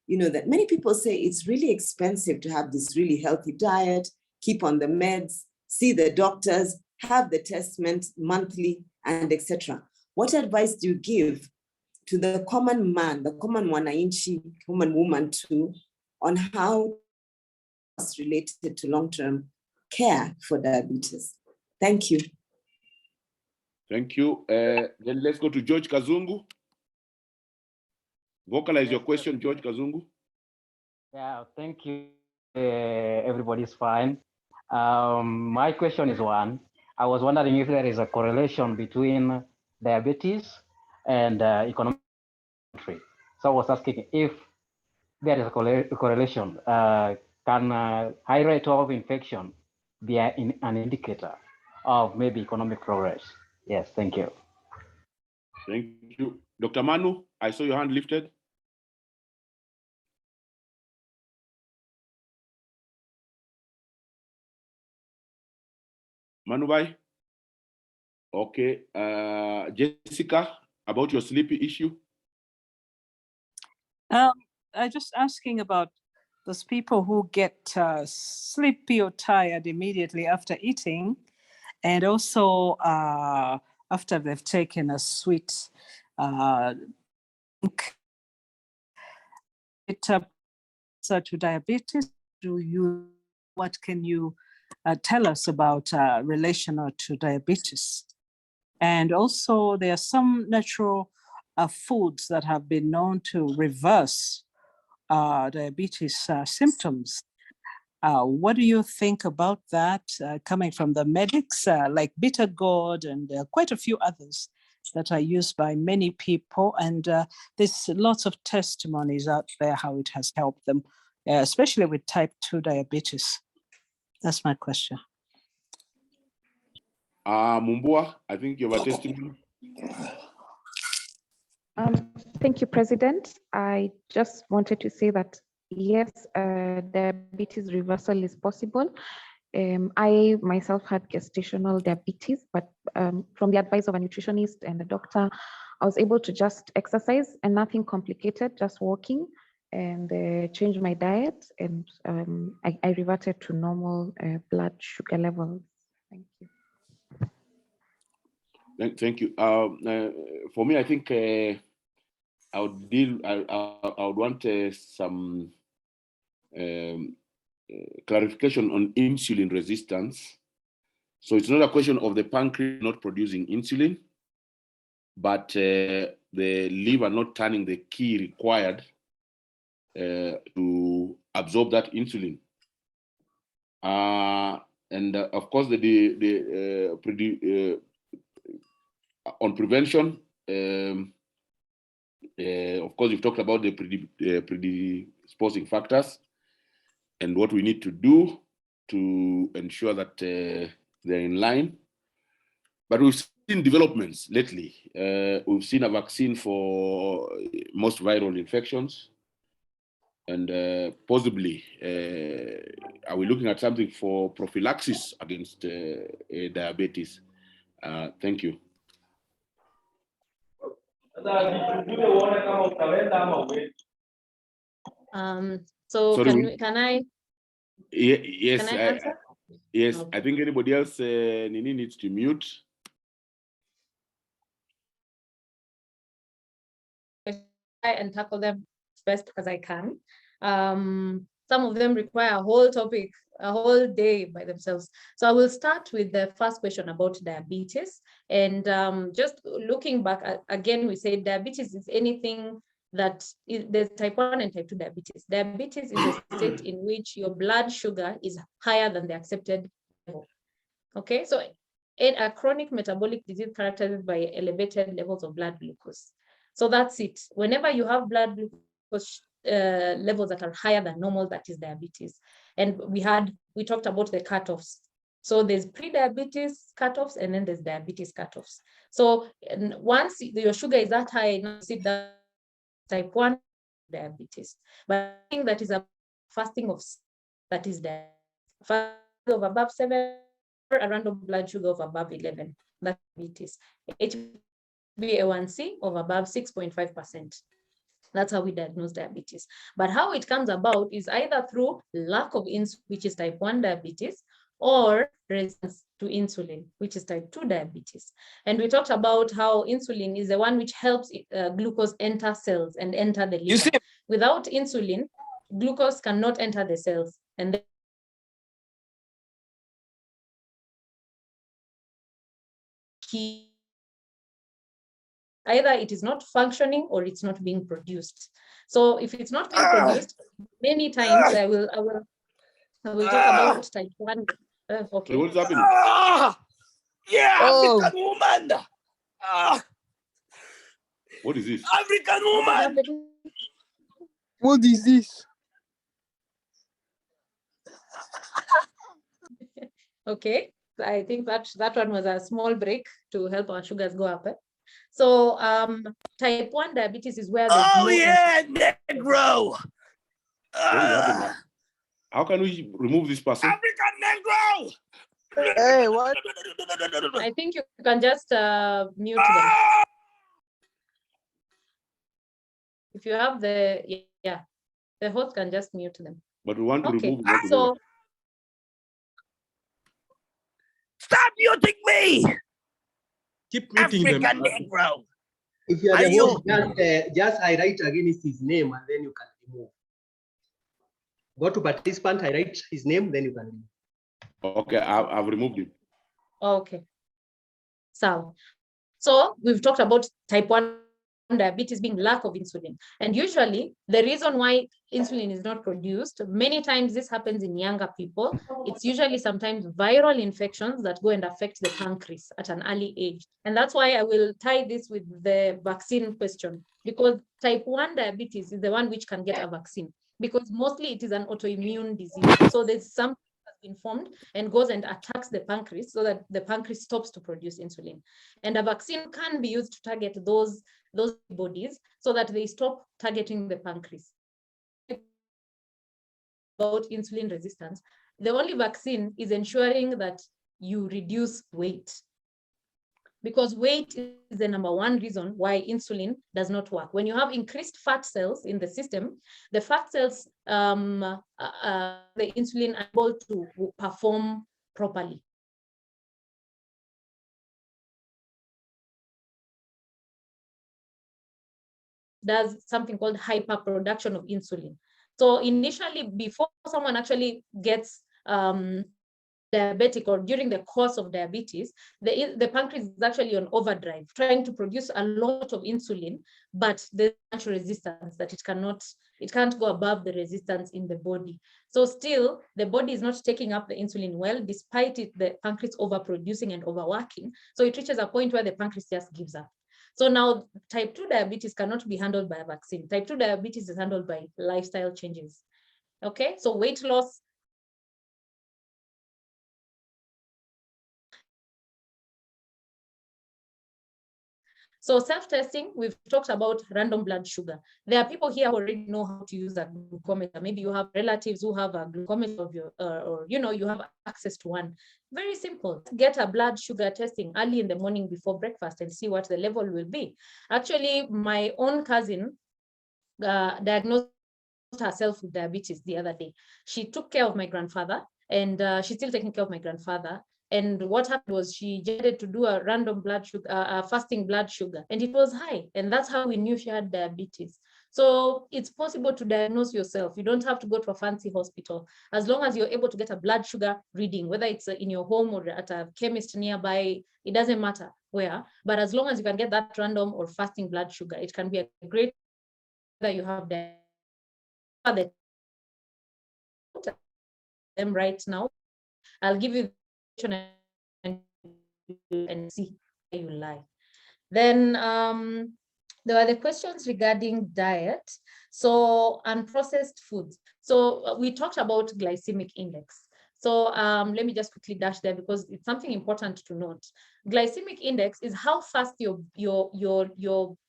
[SPEAKER 4] that many people say it's really expensive to have this really healthy diet, keep on the meds, see the doctors, have the tests monthly, and etc. What advice do you give to the common man, the common wananchi, common woman too, on how it's related to long-term care for diabetes? Thank you.
[SPEAKER 2] Thank you. Then let's go to George Kazungu. Vocalize your question, George Kazungu.
[SPEAKER 5] Yeah, thank you. Everybody's fine. My question is one. I was wondering if there is a correlation between diabetes and economic country. So I was asking if there is a correlation. Can high rate of infection be an indicator of maybe economic progress? Yes, thank you.
[SPEAKER 2] Thank you. Dr. Manu, I saw your hand lifted. Manubai? Okay. Jessica, about your sleepy issue?
[SPEAKER 6] I'm just asking about those people who get sleepy or tired immediately after eating, and also after they've taken a sweet drink. To diabetes, what can you tell us about relational to diabetes? And also there are some natural foods that have been known to reverse diabetes symptoms. What do you think about that coming from the medics, like bitter gourd and quite a few others that are used by many people? And there's lots of testimonies out there how it has helped them, especially with type 2 diabetes. That's my question.
[SPEAKER 2] Mumbua, I think you have a testimony.
[SPEAKER 7] Thank you, President. I just wanted to say that, yes, diabetes reversal is possible. I myself had gestational diabetes, but from the advice of a nutritionist and a doctor, I was able to just exercise and nothing complicated, just walking, and change my diet, and I reverted to normal blood sugar levels. Thank you.
[SPEAKER 2] Thank you. For me, I think I would want some clarification on insulin resistance. So it's not a question of the pancreas not producing insulin, but the liver not turning the key required to absorb that insulin. And of course, on prevention, of course, you've talked about the predisposing factors and what we need to do to ensure that they're in line. But we've seen developments lately. We've seen a vaccine for most viral infections. And possibly, are we looking at something for prophylaxis against diabetes? Thank you.
[SPEAKER 1] So
[SPEAKER 2] Sorry,
[SPEAKER 1] can I?
[SPEAKER 2] Yes,
[SPEAKER 1] Can I answer?
[SPEAKER 2] Yes,
[SPEAKER 1] Okay.
[SPEAKER 2] I think anybody else Nini needs to mute.
[SPEAKER 1] Try and tackle them as best as I can. So some of them require a whole topic, a whole day by themselves. So I will start with the first question about diabetes. And just looking back, again, we said diabetes is anything that there's type 1 and type 2 diabetes. Diabetes is a state in which your blood sugar is higher than the accepted level. Okay, so a chronic metabolic disease characterized by elevated levels of blood glucose. So that's it. Whenever you have blood glucose levels that are higher than normal, that is diabetes. And we talked about the cutoffs. So there's pre-diabetes cutoffs and then there's diabetes cutoffs. So once your sugar is that high, sit down, type 1 diabetes. But I think that is a fasting of, that is diabetes. Fasting of above 7, or a random blood sugar of above 11, that's diabetes. HbA1c of above 6.5%. That's how we diagnose diabetes. But how it comes about is either through lack of insulin, which is type 1 diabetes, or resistance to insulin, which is type 2 diabetes. And we talked about how insulin is the one which helps glucose enter cells and enter the liver. Without insulin, glucose cannot enter the cells. And either it is not functioning or it's not being produced. So if it's not being produced, many times I will talk about type 1. Okay.
[SPEAKER 2] What's happening?
[SPEAKER 8] Yeah, African woman.
[SPEAKER 2] What is this?
[SPEAKER 8] African woman.
[SPEAKER 9] What is this?
[SPEAKER 1] Okay, I think that one was a small break to help our sugars go up. So type 1 diabetes is where there's
[SPEAKER 8] oh yeah, Negro.
[SPEAKER 2] What is happening? How can we remove this person?
[SPEAKER 8] African Negro.
[SPEAKER 9] Hey, what?
[SPEAKER 1] I think you can just mute them. If you have the host can just mute them.
[SPEAKER 2] But we want to remove them.
[SPEAKER 1] So
[SPEAKER 8] stop muting me.
[SPEAKER 10] Keep muting
[SPEAKER 8] African
[SPEAKER 10] them.
[SPEAKER 8] Negro.
[SPEAKER 10] If you are the host, just highlight against his name and then you can remove. Go to participant, highlight his name, then you can remove.
[SPEAKER 2] Okay, I've removed him.
[SPEAKER 1] okay. So we've talked about type 1 diabetes being lack of insulin. And usually the reason why insulin is not produced, many times this happens in younger people. It's usually sometimes viral infections that go and affect the pancreas at an early age. And that's why I will tie this with the vaccine question, because type 1 diabetes is the one which can get a vaccine, because mostly it is an autoimmune disease. So there's some been formed and goes and attacks the pancreas so that the pancreas stops to produce insulin. And a vaccine can be used to target those bodies so that they stop targeting the pancreas. About insulin resistance, the only vaccine is ensuring that you reduce weight, because weight is the number one reason why insulin does not work. When you have increased fat cells in the system, the fat cells, the insulin are able to perform properly. Does something called hyperproduction of insulin. So initially, before someone actually gets diabetic or during the course of diabetes, the pancreas is actually on overdrive, trying to produce a lot of insulin, but there's much resistance that it can't go above the resistance in the body. So still, the body is not taking up the insulin well, despite the pancreas overproducing and overworking. So it reaches a point where the pancreas just gives up. So now type 2 diabetes cannot be handled by a vaccine. Type 2 diabetes is handled by lifestyle changes. Okay, so weight loss. So self-testing, we've talked about random blood sugar. There are people here who already know how to use a glucometer. Maybe you have relatives who have a glucometer of your, or you have access to one. Very simple. Get a blood sugar testing early in the morning before breakfast and see what the level will be. Actually, my own cousin diagnosed herself with diabetes the other day. She took care of my grandfather, and she's still taking care of my grandfather. And what happened was she decided to do a random blood sugar, fasting blood sugar, and it was high. And that's how we knew she had diabetes. So it's possible to diagnose yourself. You don't have to go to a fancy hospital. As long as you're able to get a blood sugar reading, whether it's in your home or at a chemist nearby, it doesn't matter where. But as long as you can get that random or fasting blood sugar, it can be a great that you have them right now. I'll give you and see where you lie. Then there were the questions regarding diet. So unprocessed foods. So we talked about glycemic index. So let me just quickly dash there because it's something important to note. Glycemic index is how fast your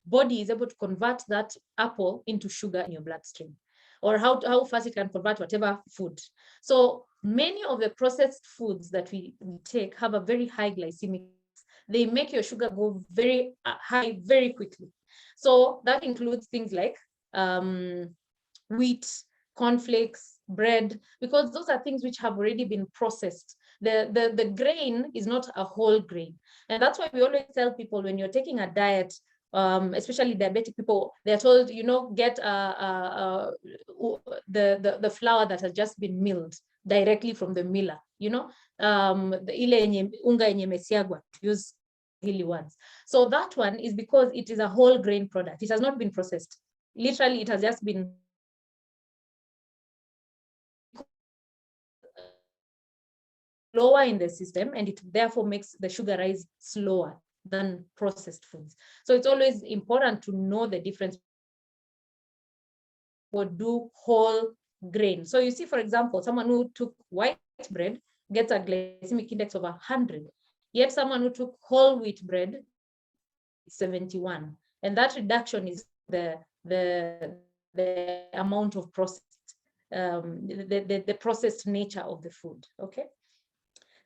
[SPEAKER 1] body is able to convert that apple into sugar in your bloodstream, or how fast it can convert whatever food. So many of the processed foods that we take have a very high glycemic index. They make your sugar go very high very quickly. So that includes things like wheat, cornflakes, bread, because those are things which have already been processed. The grain is not a whole grain. And that's why we always tell people when you're taking a diet, especially diabetic people, they're told, get the flour that has just been milled directly from the miller, the ile unga yenye imesiagwa, to use Swahili words. So that one is because it is a whole grain product. It has not been processed. Literally, it has just been lower in the system, and it therefore makes the sugar rise slower than processed foods. So it's always important to know the difference or do whole grain. So you see, for example, someone who took white bread gets a glycemic index of 100, yet someone who took whole wheat bread 71, and that reduction is the amount of processed, the processed nature of the food. Okay.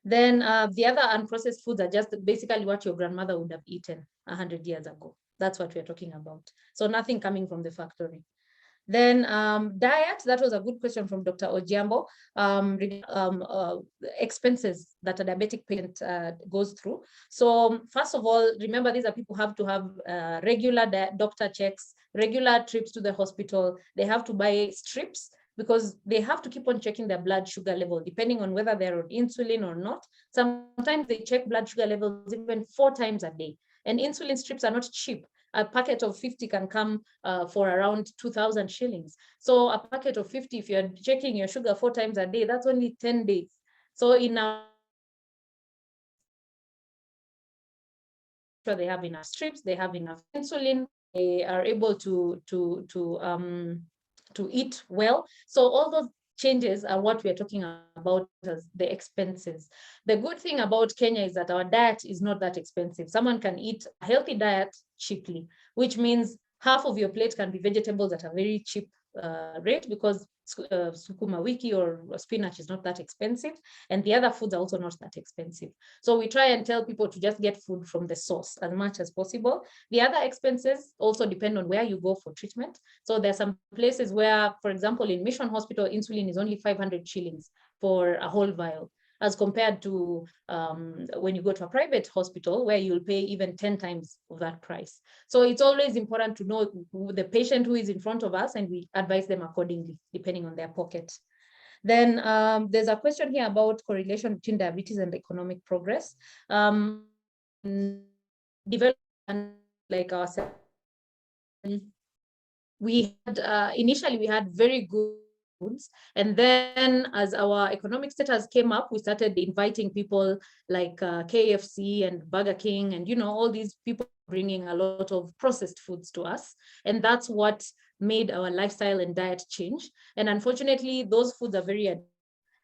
[SPEAKER 1] Then the other unprocessed foods are just basically what your grandmother would have eaten 100 years ago. That's what we're talking about. So nothing coming from the factory. Then diet, that was a good question from Dr. Ojiambo. Expenses that a diabetic patient goes through. So first of all, remember, these are people who have to have regular doctor checks, regular trips to the hospital. They have to buy strips because they have to keep on checking their blood sugar level, depending on whether they're on insulin or not. Sometimes they check blood sugar levels even 4 times a day. And insulin strips are not cheap. A packet of 50 can come for around 2,000 shillings. So a packet of 50, if you're checking your sugar 4 times a day, that's only 10 days. So in our they have enough strips, they have enough insulin, they are able to eat well. So all those changes are what we're talking about as the expenses. The good thing about Kenya is that our diet is not that expensive. Someone can eat a healthy diet cheaply, which means half of your plate can be vegetables at a very cheap rate, because sukuma wiki or spinach is not that expensive, and the other foods are also not that expensive. So we try and tell people to just get food from the source as much as possible. The other expenses also depend on where you go for treatment. So there's some places where, for example, in Mission Hospital, insulin is only 500 shillings for a whole vial, as compared to when you go to a private hospital where you'll pay even 10 times of that price. So it's always important to know the patient who is in front of us, and we advise them accordingly, depending on their pocket. Then there's a question here about correlation between diabetes and economic progress. Development like ourselves, we had initially we had very good foods, and then as our economic status came up, we started inviting people like KFC and Burger King, and all these people bringing a lot of processed foods to us, and that's what made our lifestyle and diet change. And unfortunately, those foods are very addictive,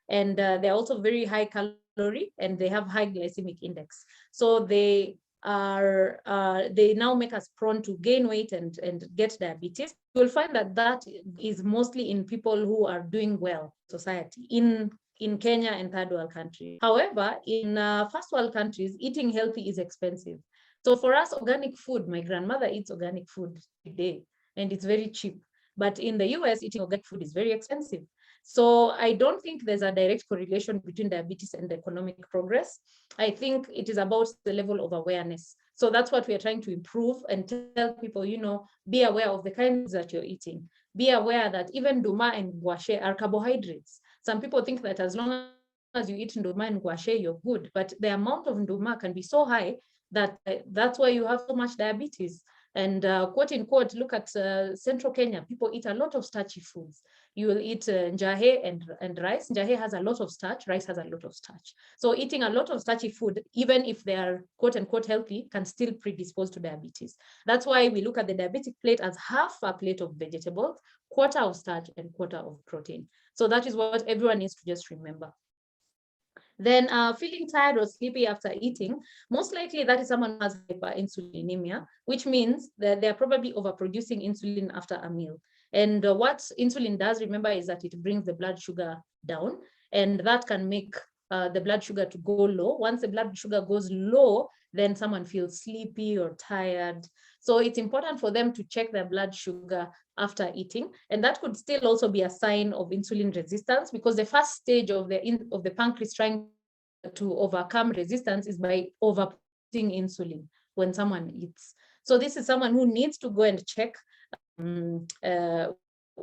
[SPEAKER 1] and they're also very high calorie, and they have high glycemic index. So they now make us prone to gain weight and get diabetes. You'll find that is mostly in people who are doing well in society in Kenya and third world countries. However, in first world countries, eating healthy is expensive. So for us, organic food, my grandmother eats organic food every day, and it's very cheap. But in the US, eating organic food is very expensive. So I don't think there's a direct correlation between diabetes and economic progress. I think it is about the level of awareness. So that's what we are trying to improve and tell people, you know, be aware of the kinds that you're eating. Be aware that even nduma and ngwashe are carbohydrates. Some people think that as long as you eat nduma and ngwashe, you're good, but the amount of nduma can be so high that that's why you have so much diabetes. And quote unquote, look at central Kenya, people eat a lot of starchy foods. You will eat njahe and rice. Njahe has a lot of starch, rice has a lot of starch. So eating a lot of starchy food, even if they are quote unquote healthy, can still predispose to diabetes. That's why we look at the diabetic plate as half a plate of vegetables, quarter of starch and quarter of protein. So that is what everyone needs to just remember. Then feeling tired or sleepy after eating, most likely that is someone who has hyperinsulinemia, which means that they're probably overproducing insulin after a meal. And what insulin does, remember, is that it brings the blood sugar down, and that can make the blood sugar to go low. Once the blood sugar goes low, then someone feels sleepy or tired. So it's important for them to check their blood sugar after eating. And that could still also be a sign of insulin resistance, because the first stage of the pancreas trying to overcome resistance is by overproducing insulin when someone eats. So this is someone who needs to go and check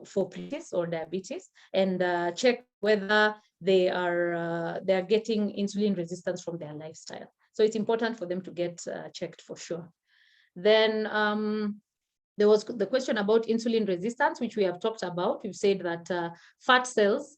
[SPEAKER 1] for pre-diabetes or diabetes, and check whether they are getting insulin resistance from their lifestyle. So it's important for them to get checked for sure. Then there was the question about insulin resistance, which we have talked about. We've said that fat cells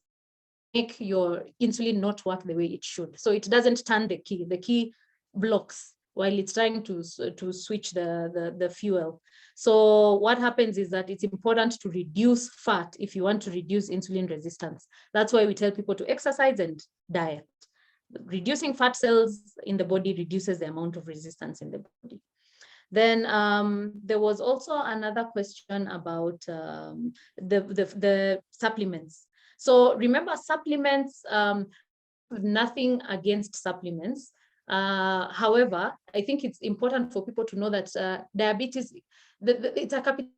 [SPEAKER 1] make your insulin not work the way it should. So it doesn't turn the key. The key blocks while it's trying to switch the fuel. So what happens is that it's important to reduce fat if you want to reduce insulin resistance. That's why we tell people to exercise and diet. Reducing fat cells in the body reduces the amount of resistance in the body. Then there was also another question about the supplements. So remember, supplements, nothing against supplements. However, I think it's important for people to know that diabetes, it's a capital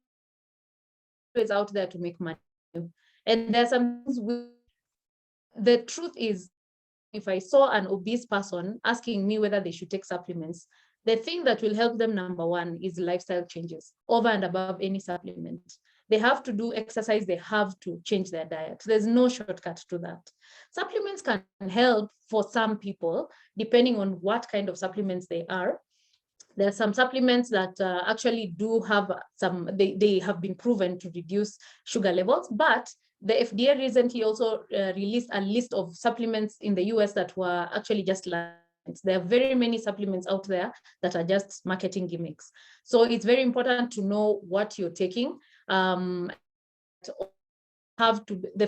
[SPEAKER 1] is out there to make money. And there's some things the truth is, if I saw an obese person asking me whether they should take supplements, the thing that will help them, number one, is lifestyle changes over and above any supplement. They have to do exercise, they have to change their diet. There's no shortcut to that. Supplements can help for some people, depending on what kind of supplements they are. There are some supplements that actually do have some, they have been proven to reduce sugar levels, but the FDA recently also released a list of supplements in the US that were actually just there are very many supplements out there that are just marketing gimmicks. So it's very important to know what you're taking. The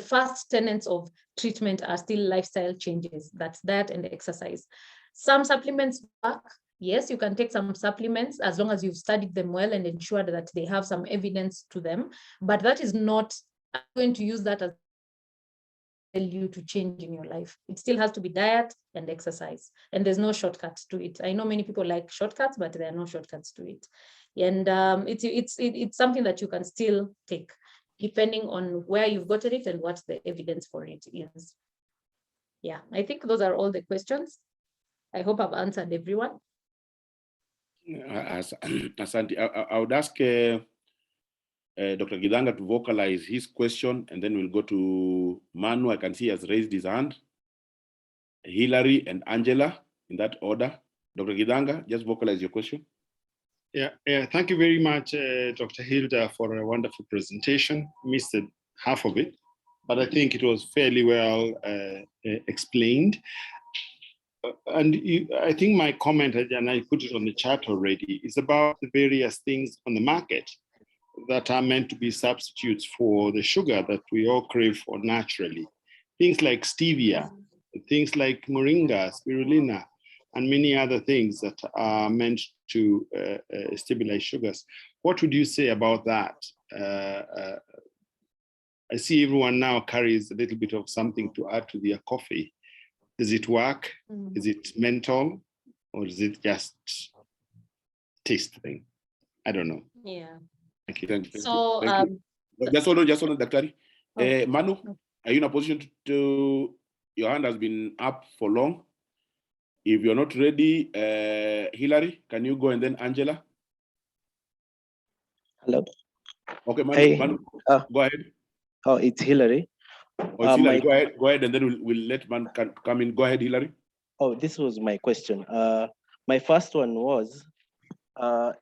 [SPEAKER 1] first tenets of treatment are still lifestyle changes. That's diet and exercise. Some supplements work. Yes, you can take some supplements as long as you've studied them well and ensured that they have some evidence to them. But that is not going to use that as you to change in your life. It still has to be diet and exercise, and there's no shortcuts to it. I know many people like shortcuts, but there are no shortcuts to it. And it's something that you can still take depending on where you've gotten it and what the evidence for it is. Yeah, I think those are all the questions. I hope I've answered everyone.
[SPEAKER 2] Asante. I would ask Dr. Gidanga to vocalize his question, and then we'll go to Manu. I can see he has raised his hand. Hillary and Angela, in that order. Dr. Gidanga, just vocalize your question.
[SPEAKER 11] Yeah, thank you very much, Dr. Hilda, for a wonderful presentation. Missed half of it, but I think it was fairly well explained. And I think my comment, and I put it on the chat already, is about the various things on the market that are meant to be substitutes for the sugar that we all crave for naturally. Things like stevia, things like moringa, spirulina, and many other things that are meant to stabilize sugars. What would you say about that? I see everyone now carries a little bit of something to add to their coffee. Does it work? Is it mental? Or is it just taste thing? I don't know.
[SPEAKER 1] Yeah.
[SPEAKER 11] Thank you.
[SPEAKER 2] Thank you.
[SPEAKER 1] So
[SPEAKER 2] Thank you. Just one, Daktari. Manu, are you in a position to, your hand has been up for long. If you're not ready, Hillary, can you go, and then Angela?
[SPEAKER 12] Hello.
[SPEAKER 2] Okay, Manu,
[SPEAKER 12] Hey,
[SPEAKER 2] Manu, go ahead.
[SPEAKER 12] Oh, it's Hillary.
[SPEAKER 2] Oh, it's Hillary. Go ahead, and then we'll let Manu come in. Go ahead, Hillary.
[SPEAKER 12] Oh, this was my question. My first one was,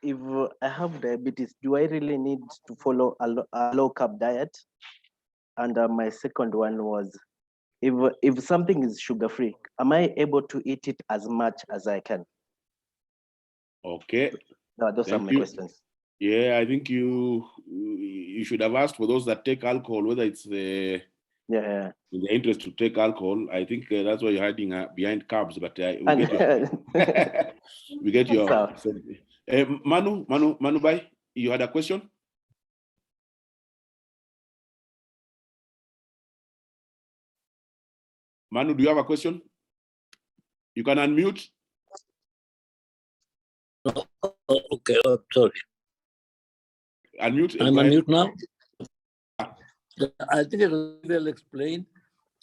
[SPEAKER 12] if I have diabetes, do I really need to follow a low carb diet? And my second one was, if something is sugar free, am I able to eat it as much as I can?
[SPEAKER 2] Okay.
[SPEAKER 12] No, those are my questions.
[SPEAKER 2] Yeah, I think you should have asked for those that take alcohol, whether it's in the interest to take alcohol. I think that's why you're hiding behind carbs. But we get your Manu Bai, you had a question? Manu, do you have a question? You can unmute.
[SPEAKER 13] Okay, sorry.
[SPEAKER 2] Unmute.
[SPEAKER 13] I'm unmute now. I think it was well explained,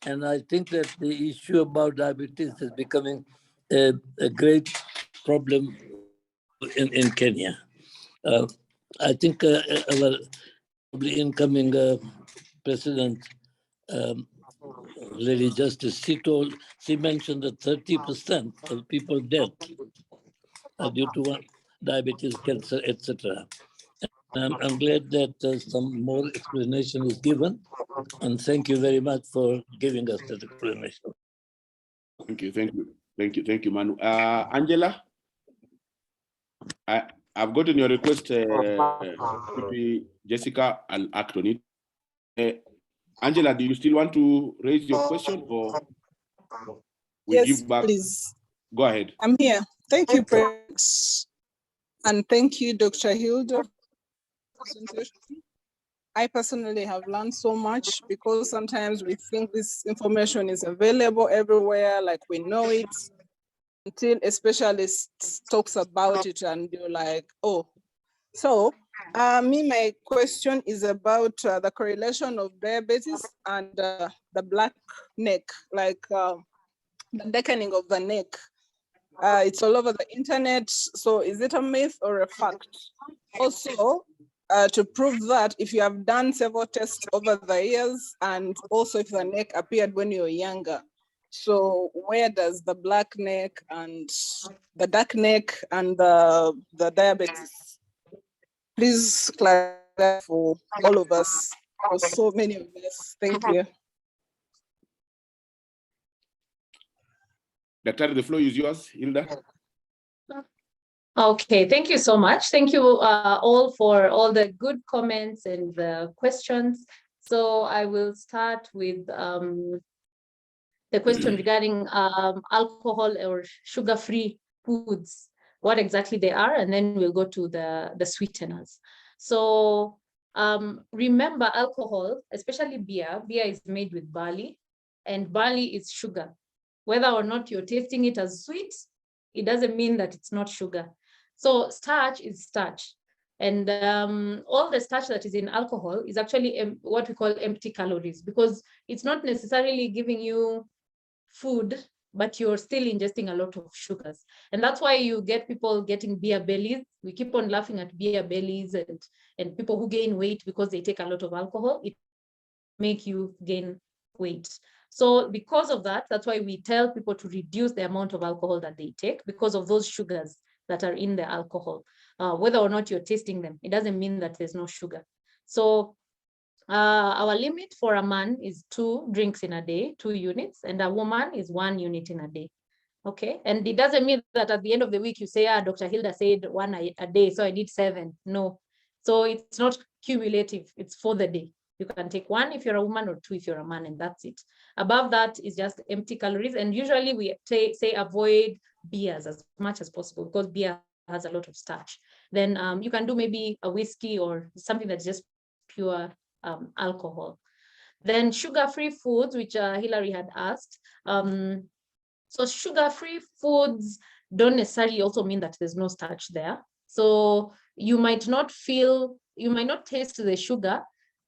[SPEAKER 13] and I think that the issue about diabetes is becoming a great problem in Kenya. I think our probably incoming president, Lady Justice, she mentioned that 30% of people dead due to diabetes, cancer, etc. I'm glad that some more explanation is given, and thank you very much for giving us that explanation.
[SPEAKER 2] Thank you, Manu. Angela, I've gotten your request, Jessica. I'll act on it. Angela, do you still want to raise your question, or we give back?
[SPEAKER 14] Please.
[SPEAKER 2] Go ahead.
[SPEAKER 14] I'm here. Thank you, President. And thank you, Dr. Hilda. I personally have learned so much, because sometimes we think this information is available everywhere, like we know it, until a specialist talks about it and you're like, oh. So my question is about the correlation of diabetes and the black neck, like the decaying of the neck. It's all over the internet. So is it a myth or a fact? Also, to prove that, if you have done several tests over the years, and also if the neck appeared when you were younger, so where does the black neck and the dark neck and the diabetes? Please clarify for all of us, for so many of us. Thank you.
[SPEAKER 2] Dr. The floor is yours, Hilda.
[SPEAKER 1] Okay, thank you so much. Thank you all for all the good comments and the questions. So I will start with the question regarding alcohol or sugar-free foods, what exactly they are, and then we'll go to the sweeteners. So remember, alcohol, especially beer is made with barley, and barley is sugar. Whether or not you're tasting it as sweet, it doesn't mean that it's not sugar. So starch is starch. And all the starch that is in alcohol is actually what we call empty calories, because it's not necessarily giving you food, but you're still ingesting a lot of sugars. And that's why you get people getting beer bellies. We keep on laughing at beer bellies and people who gain weight because they take a lot of alcohol. It makes you gain weight. So because of that, that's why we tell people to reduce the amount of alcohol that they take, because of those sugars that are in the alcohol. Whether or not you're tasting them, it doesn't mean that there's no sugar. So our limit for a man is 2 drinks in a day, 2 units, and a woman is 1 unit in a day. Okay, and it doesn't mean that at the end of the week you say, Dr. Hilda said 1 a day, so I need 7. No, so it's not cumulative, it's for the day. You can take 1 if you're a woman or 2 if you're a man, and that's it. Above that is just empty calories, and usually we say avoid beers as much as possible, because beer has a lot of starch. Then you can do maybe a whiskey or something that's just pure alcohol. Then sugar-free foods, which Hillary had asked. So sugar-free foods don't necessarily also mean that there's no starch there. So you might not taste the sugar,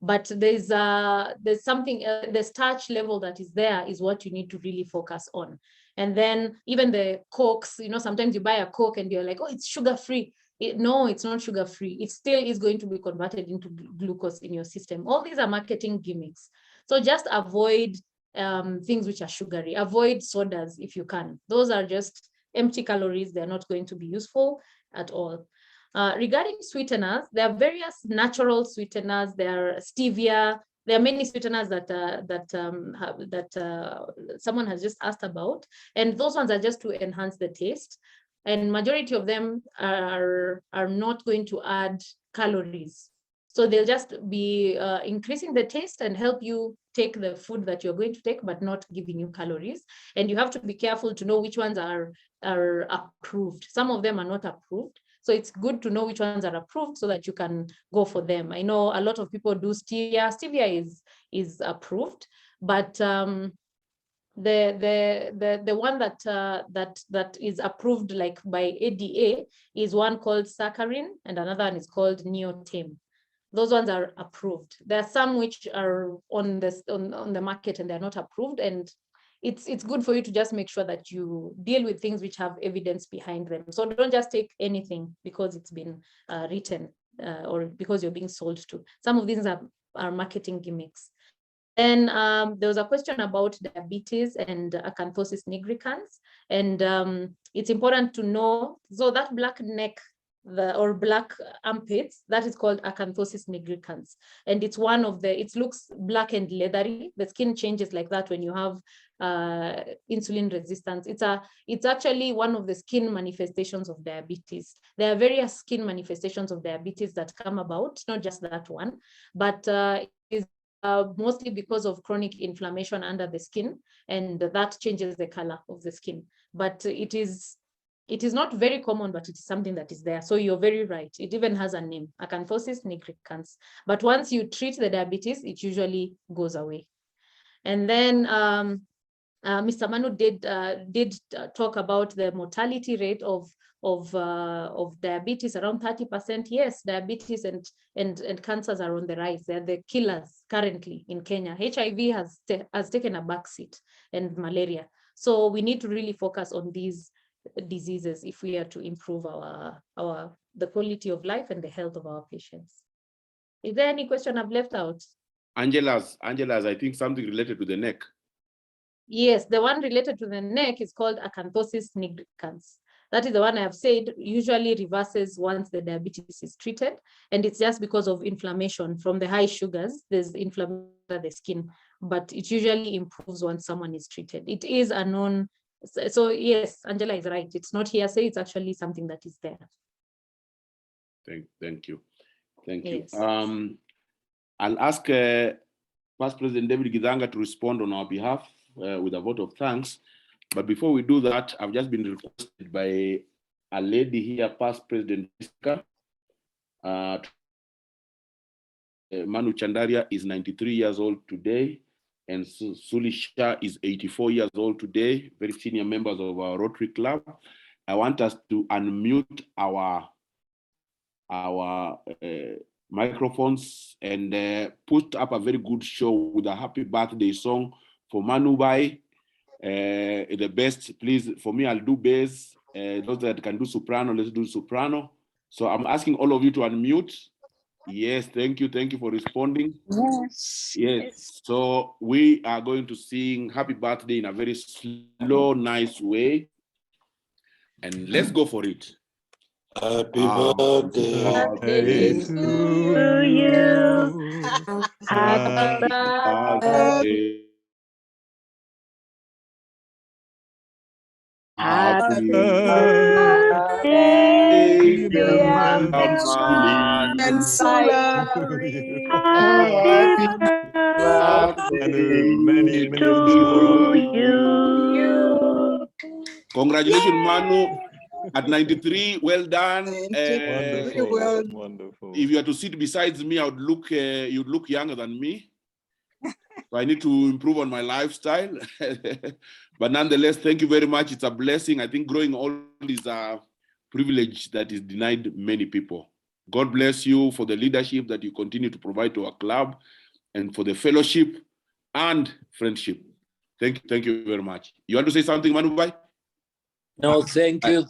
[SPEAKER 1] But there's something, the starch level that is there is what you need to really focus on. And then even the Cokes, sometimes you buy a Coke and you're like, oh, it's sugar-free. No, it's not sugar-free. It still is going to be converted into glucose in your system. All these are marketing gimmicks. So just avoid things which are sugary. Avoid sodas if you can. Those are just empty calories. They're not going to be useful at all. Regarding sweeteners, there are various natural sweeteners. There are stevia. There are many sweeteners that someone has just asked about, and those ones are just to enhance the taste. And majority of them are not going to add calories. So they'll just be increasing the taste and help you take the food that you're going to take, but not giving you calories. And you have to be careful to know which ones are approved. Some of them are not approved. So it's good to know which ones are approved so that you can go for them. I know a lot of people do stevia. Stevia is approved, but the one that is approved like by ADA is one called saccharin, and another one is called neotame. Those ones are approved. There are some which are on the market and they're not approved, and it's good for you to just make sure that you deal with things which have evidence behind them. So don't just take anything because it's been written or because you're being sold to. Some of these are marketing gimmicks. Then there was a question about diabetes and acanthosis nigricans. And it's important to know, so that black neck, or black armpits, that is called acanthosis nigricans. And it's one of the, it looks black and leathery. The skin changes like that when you have insulin resistance. It's actually one of the skin manifestations of diabetes. There are various skin manifestations of diabetes that come about, not just that one, but it is mostly because of chronic inflammation under the skin, and that changes the color of the skin. But it is not very common, but it is something that is there. So you're very right. It even has a name, acanthosis nigricans. But once you treat the diabetes, it usually goes away. And then Mr. Manu did talk about the mortality rate of diabetes, around 30%. Yes, diabetes and cancers are on the rise. They're the killers currently in Kenya. HIV has taken a backseat, and malaria. So we need to really focus on these diseases if we are to improve the quality of life and the health of our patients. Is there any question I've left out?
[SPEAKER 2] Angela's, I think something related to the neck.
[SPEAKER 1] Yes, the one related to the neck is called acanthosis nigricans. That is the one I have said usually reverses once the diabetes is treated. And it's just because of inflammation from the high sugars. There's inflammation of the skin, but it usually improves once someone is treated. It is a known. So yes, Angela is right. It's not hearsay. It's actually something that is there.
[SPEAKER 2] Thank you.
[SPEAKER 1] Yes.
[SPEAKER 2] I'll ask Past President David Githanga to respond on our behalf with a vote of thanks. But before we do that, I've just been requested by a lady here, Past President Manu Chandaria is 93 years old today, and Sulisha is 84 years old today, very senior members of our Rotary Club. I want us to unmute our microphones and put up a very good show with a happy birthday song for Manu Bai. The best, please, for me, I'll do bass. Those that can do soprano, let's do soprano. So I'm asking all of you to unmute. Yes, thank you for responding. Yes. So we are going to sing Happy Birthday in a very slow, nice way. And let's go for it.
[SPEAKER 8] Happy birthday
[SPEAKER 2] to
[SPEAKER 8] you.
[SPEAKER 2] Happy birthday. Happy birthday, dear Manu.
[SPEAKER 14] And Sula.
[SPEAKER 2] Happy birthday
[SPEAKER 3] many
[SPEAKER 2] to you. Congratulations, Manu. At 93, well done.
[SPEAKER 3] Wonderful.
[SPEAKER 2] If you are to sit beside me, I would look. You'd look younger than me. So I need to improve on my lifestyle. But nonetheless, thank you very much. It's a blessing. I think growing old is a privilege that is denied many people. God bless you for the leadership that you continue to provide to our club and for the fellowship and friendship. Thank you very much. You want to say something, Manubai?
[SPEAKER 13] No, thank you.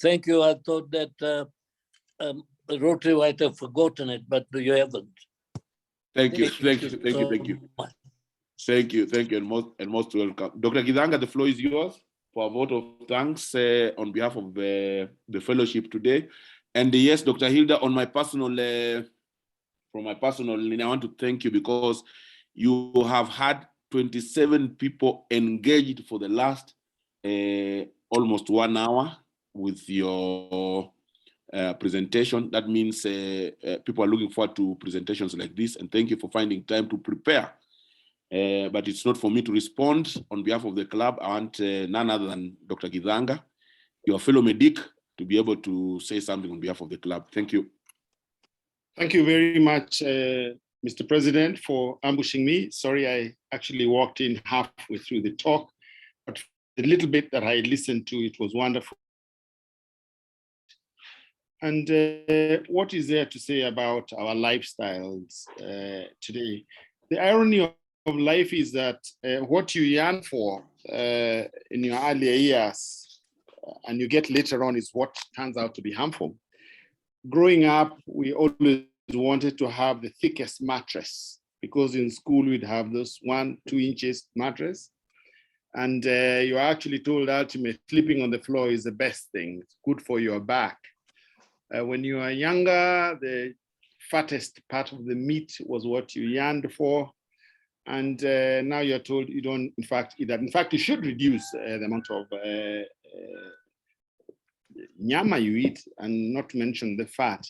[SPEAKER 13] Thank you. I thought that Rotary might have forgotten it, but you haven't.
[SPEAKER 2] Thank you.
[SPEAKER 13] Thank you.
[SPEAKER 2] Thank you, and most welcome. Dr. Gidanga, the floor is yours for a vote of thanks on behalf of the fellowship today. And yes, Dr. Hilda, on my personal, from my personal, I want to thank you because you have had 27 people engaged for the last almost 1 hour with your presentation. That means people are looking forward to presentations like this, and thank you for finding time to prepare. But it's not for me to respond on behalf of the club. I want none other than Dr. Gidanga, your fellow medic, to be able to say something on behalf of the club. Thank you.
[SPEAKER 11] Thank you very much, Mr. President, for ambushing me. Sorry, I actually walked in halfway through the talk, but the little bit that I listened to, it was wonderful. And what is there to say about our lifestyles today? The irony of life is that what you yearn for in your earlier years and you get later on is what turns out to be harmful. Growing up, we always wanted to have the thickest mattress because in school we'd have those 1-2 inches mattress. And you're actually told ultimately sleeping on the floor is the best thing. It's good for your back. When you are younger, the fattest part of the meat was what you yearned for. And now you're told you don't, in fact, eat that. In fact, you should reduce the amount of nyama you eat, and not to mention the fat.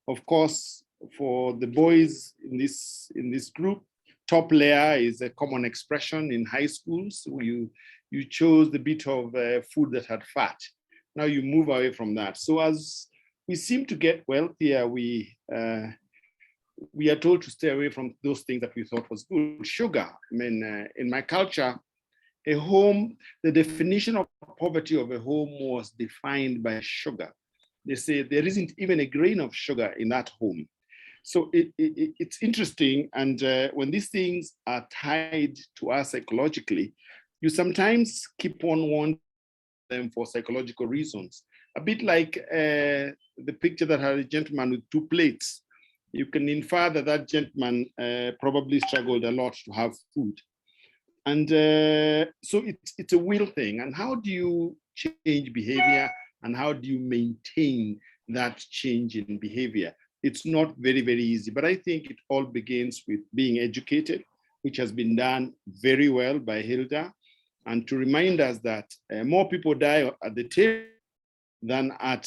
[SPEAKER 11] Of course, for the boys in this group, top layer is a common expression in high schools. You chose the bit of food that had fat. Now you move away from that. So as we seem to get wealthier, we are told to stay away from those things that we thought was good. Sugar. I mean, in my culture, a home, the definition of poverty of a home was defined by sugar. They say there isn't even a grain of sugar in that home. So it's interesting. And when these things are tied to us psychologically, you sometimes keep on wanting them for psychological reasons. A bit like the picture that had a gentleman with 2 plates. You can infer that that gentleman probably struggled a lot to have food. And so it's a will thing. And how do you change behavior, and how do you maintain that change in behavior? It's not very, very easy, but I think it all begins with being educated, which has been done very well by Hilda, and to remind us that more people die at the table than at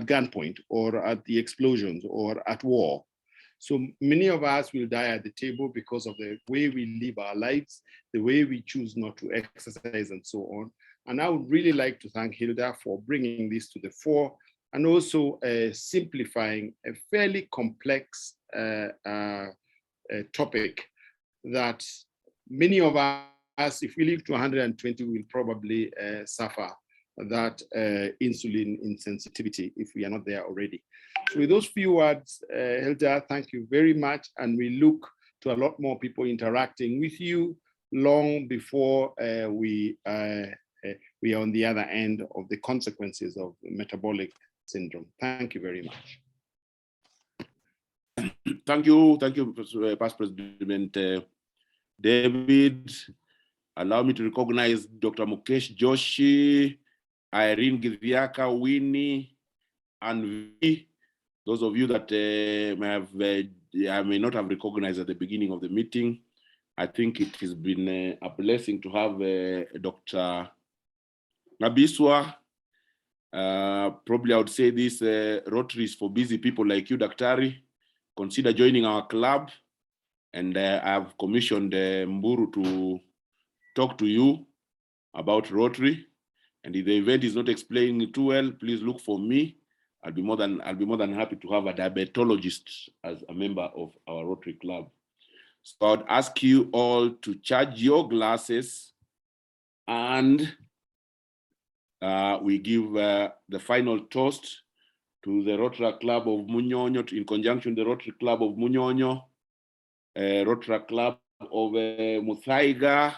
[SPEAKER 11] gunpoint or at the explosions or at war. So many of us will die at the table because of the way we live our lives, the way we choose not to exercise and so on. And I would really like to thank Hilda for bringing this to the fore and also simplifying a fairly complex topic that many of us, if we live to 120, will probably suffer that insulin insensitivity if we are not there already. So with those few words, Hilda, thank you very much. And we look to a lot more people interacting with you long before we are on the other end of the consequences of metabolic syndrome. Thank you very much.
[SPEAKER 2] Thank you, Past President David. Allow me to recognize Dr. Mukesh Joshi, Irene Githiaka, Winnie, and V. Those of you that I may not have recognized at the beginning of the meeting, I think it has been a blessing to have Dr. Nabiswa. Probably I would say this, Rotary is for busy people like you, Daktari. Consider joining our club. And I've commissioned Mburu to talk to you about Rotary. And if the event is not explaining it too well, please look for me. I'll be more than happy to have a diabetologist as a member of our Rotary Club. So I'd ask you all to charge your glasses, and we give the final toast to the Rotary Club of Munyonyo, in conjunction with the Rotary Club of Munyonyo, Rotary Club of Muthaiga.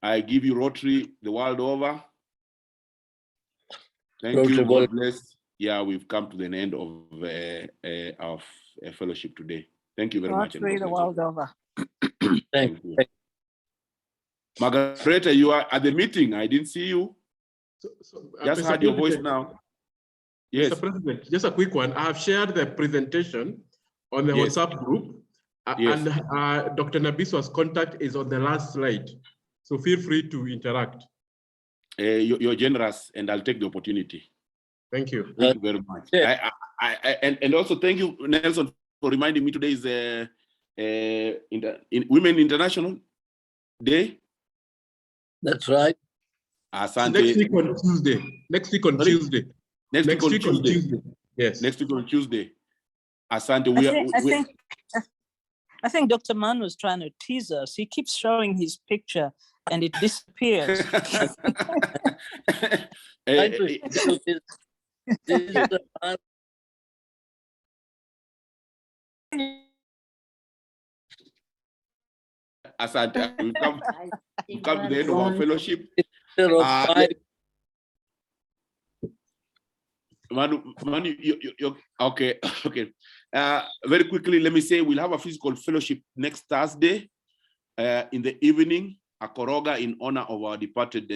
[SPEAKER 2] I give you Rotary the world over. Thank you. God bless. Yeah, we've come to the end of our fellowship today. Thank you very much.
[SPEAKER 6] Rotary the world over.
[SPEAKER 2] Thank you. Margareta, you are at the meeting. I didn't see you. Just
[SPEAKER 15] Mr.
[SPEAKER 2] heard your voice
[SPEAKER 15] President,
[SPEAKER 2] now. Yes.
[SPEAKER 15] Mr. President, just a quick one. I have shared the presentation on the
[SPEAKER 2] Yes.
[SPEAKER 15] WhatsApp group,
[SPEAKER 2] Yes.
[SPEAKER 15] and Dr. Nabiswa's contact is on the last slide. So feel free to interact.
[SPEAKER 2] You're generous, and I'll take the opportunity.
[SPEAKER 15] Thank you.
[SPEAKER 2] Thank you very much. And also thank you, Nelson, for reminding me today is Women International Day.
[SPEAKER 13] That's right.
[SPEAKER 2] Asante.
[SPEAKER 15] Next week on Tuesday. Next week on Tuesday.
[SPEAKER 2] Next week on Tuesday.
[SPEAKER 15] Yes.
[SPEAKER 2] Next week on Tuesday. Asante.
[SPEAKER 6] I think Dr. Man was trying to tease us. He keeps showing his picture and it disappears.
[SPEAKER 2] Asante. We've come to the end of our fellowship. Manu, okay. Okay. Very quickly, let me say we'll have a physical fellowship next Thursday in the evening, a Koroga, in honor of our departed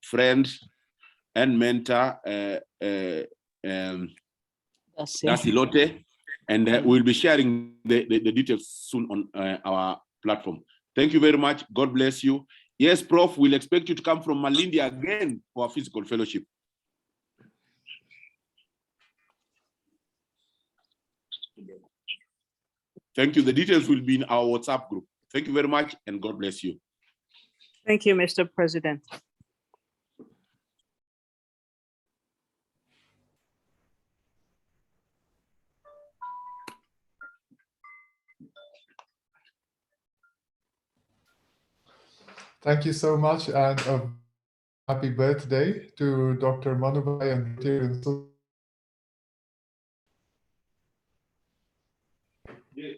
[SPEAKER 2] friend and mentor, Dasilote. And we'll be sharing the details soon on our platform. Thank you very much. God bless you. Yes, Prof, we'll expect you to come from Malindi again for a physical fellowship. Thank you. The details will be in our WhatsApp group. Thank you very much, and God bless you.
[SPEAKER 6] Thank you, Mr. President.
[SPEAKER 16] Thank you so much, and a happy birthday to Dr. Manubai and Rotarian Society.
[SPEAKER 2] Yes.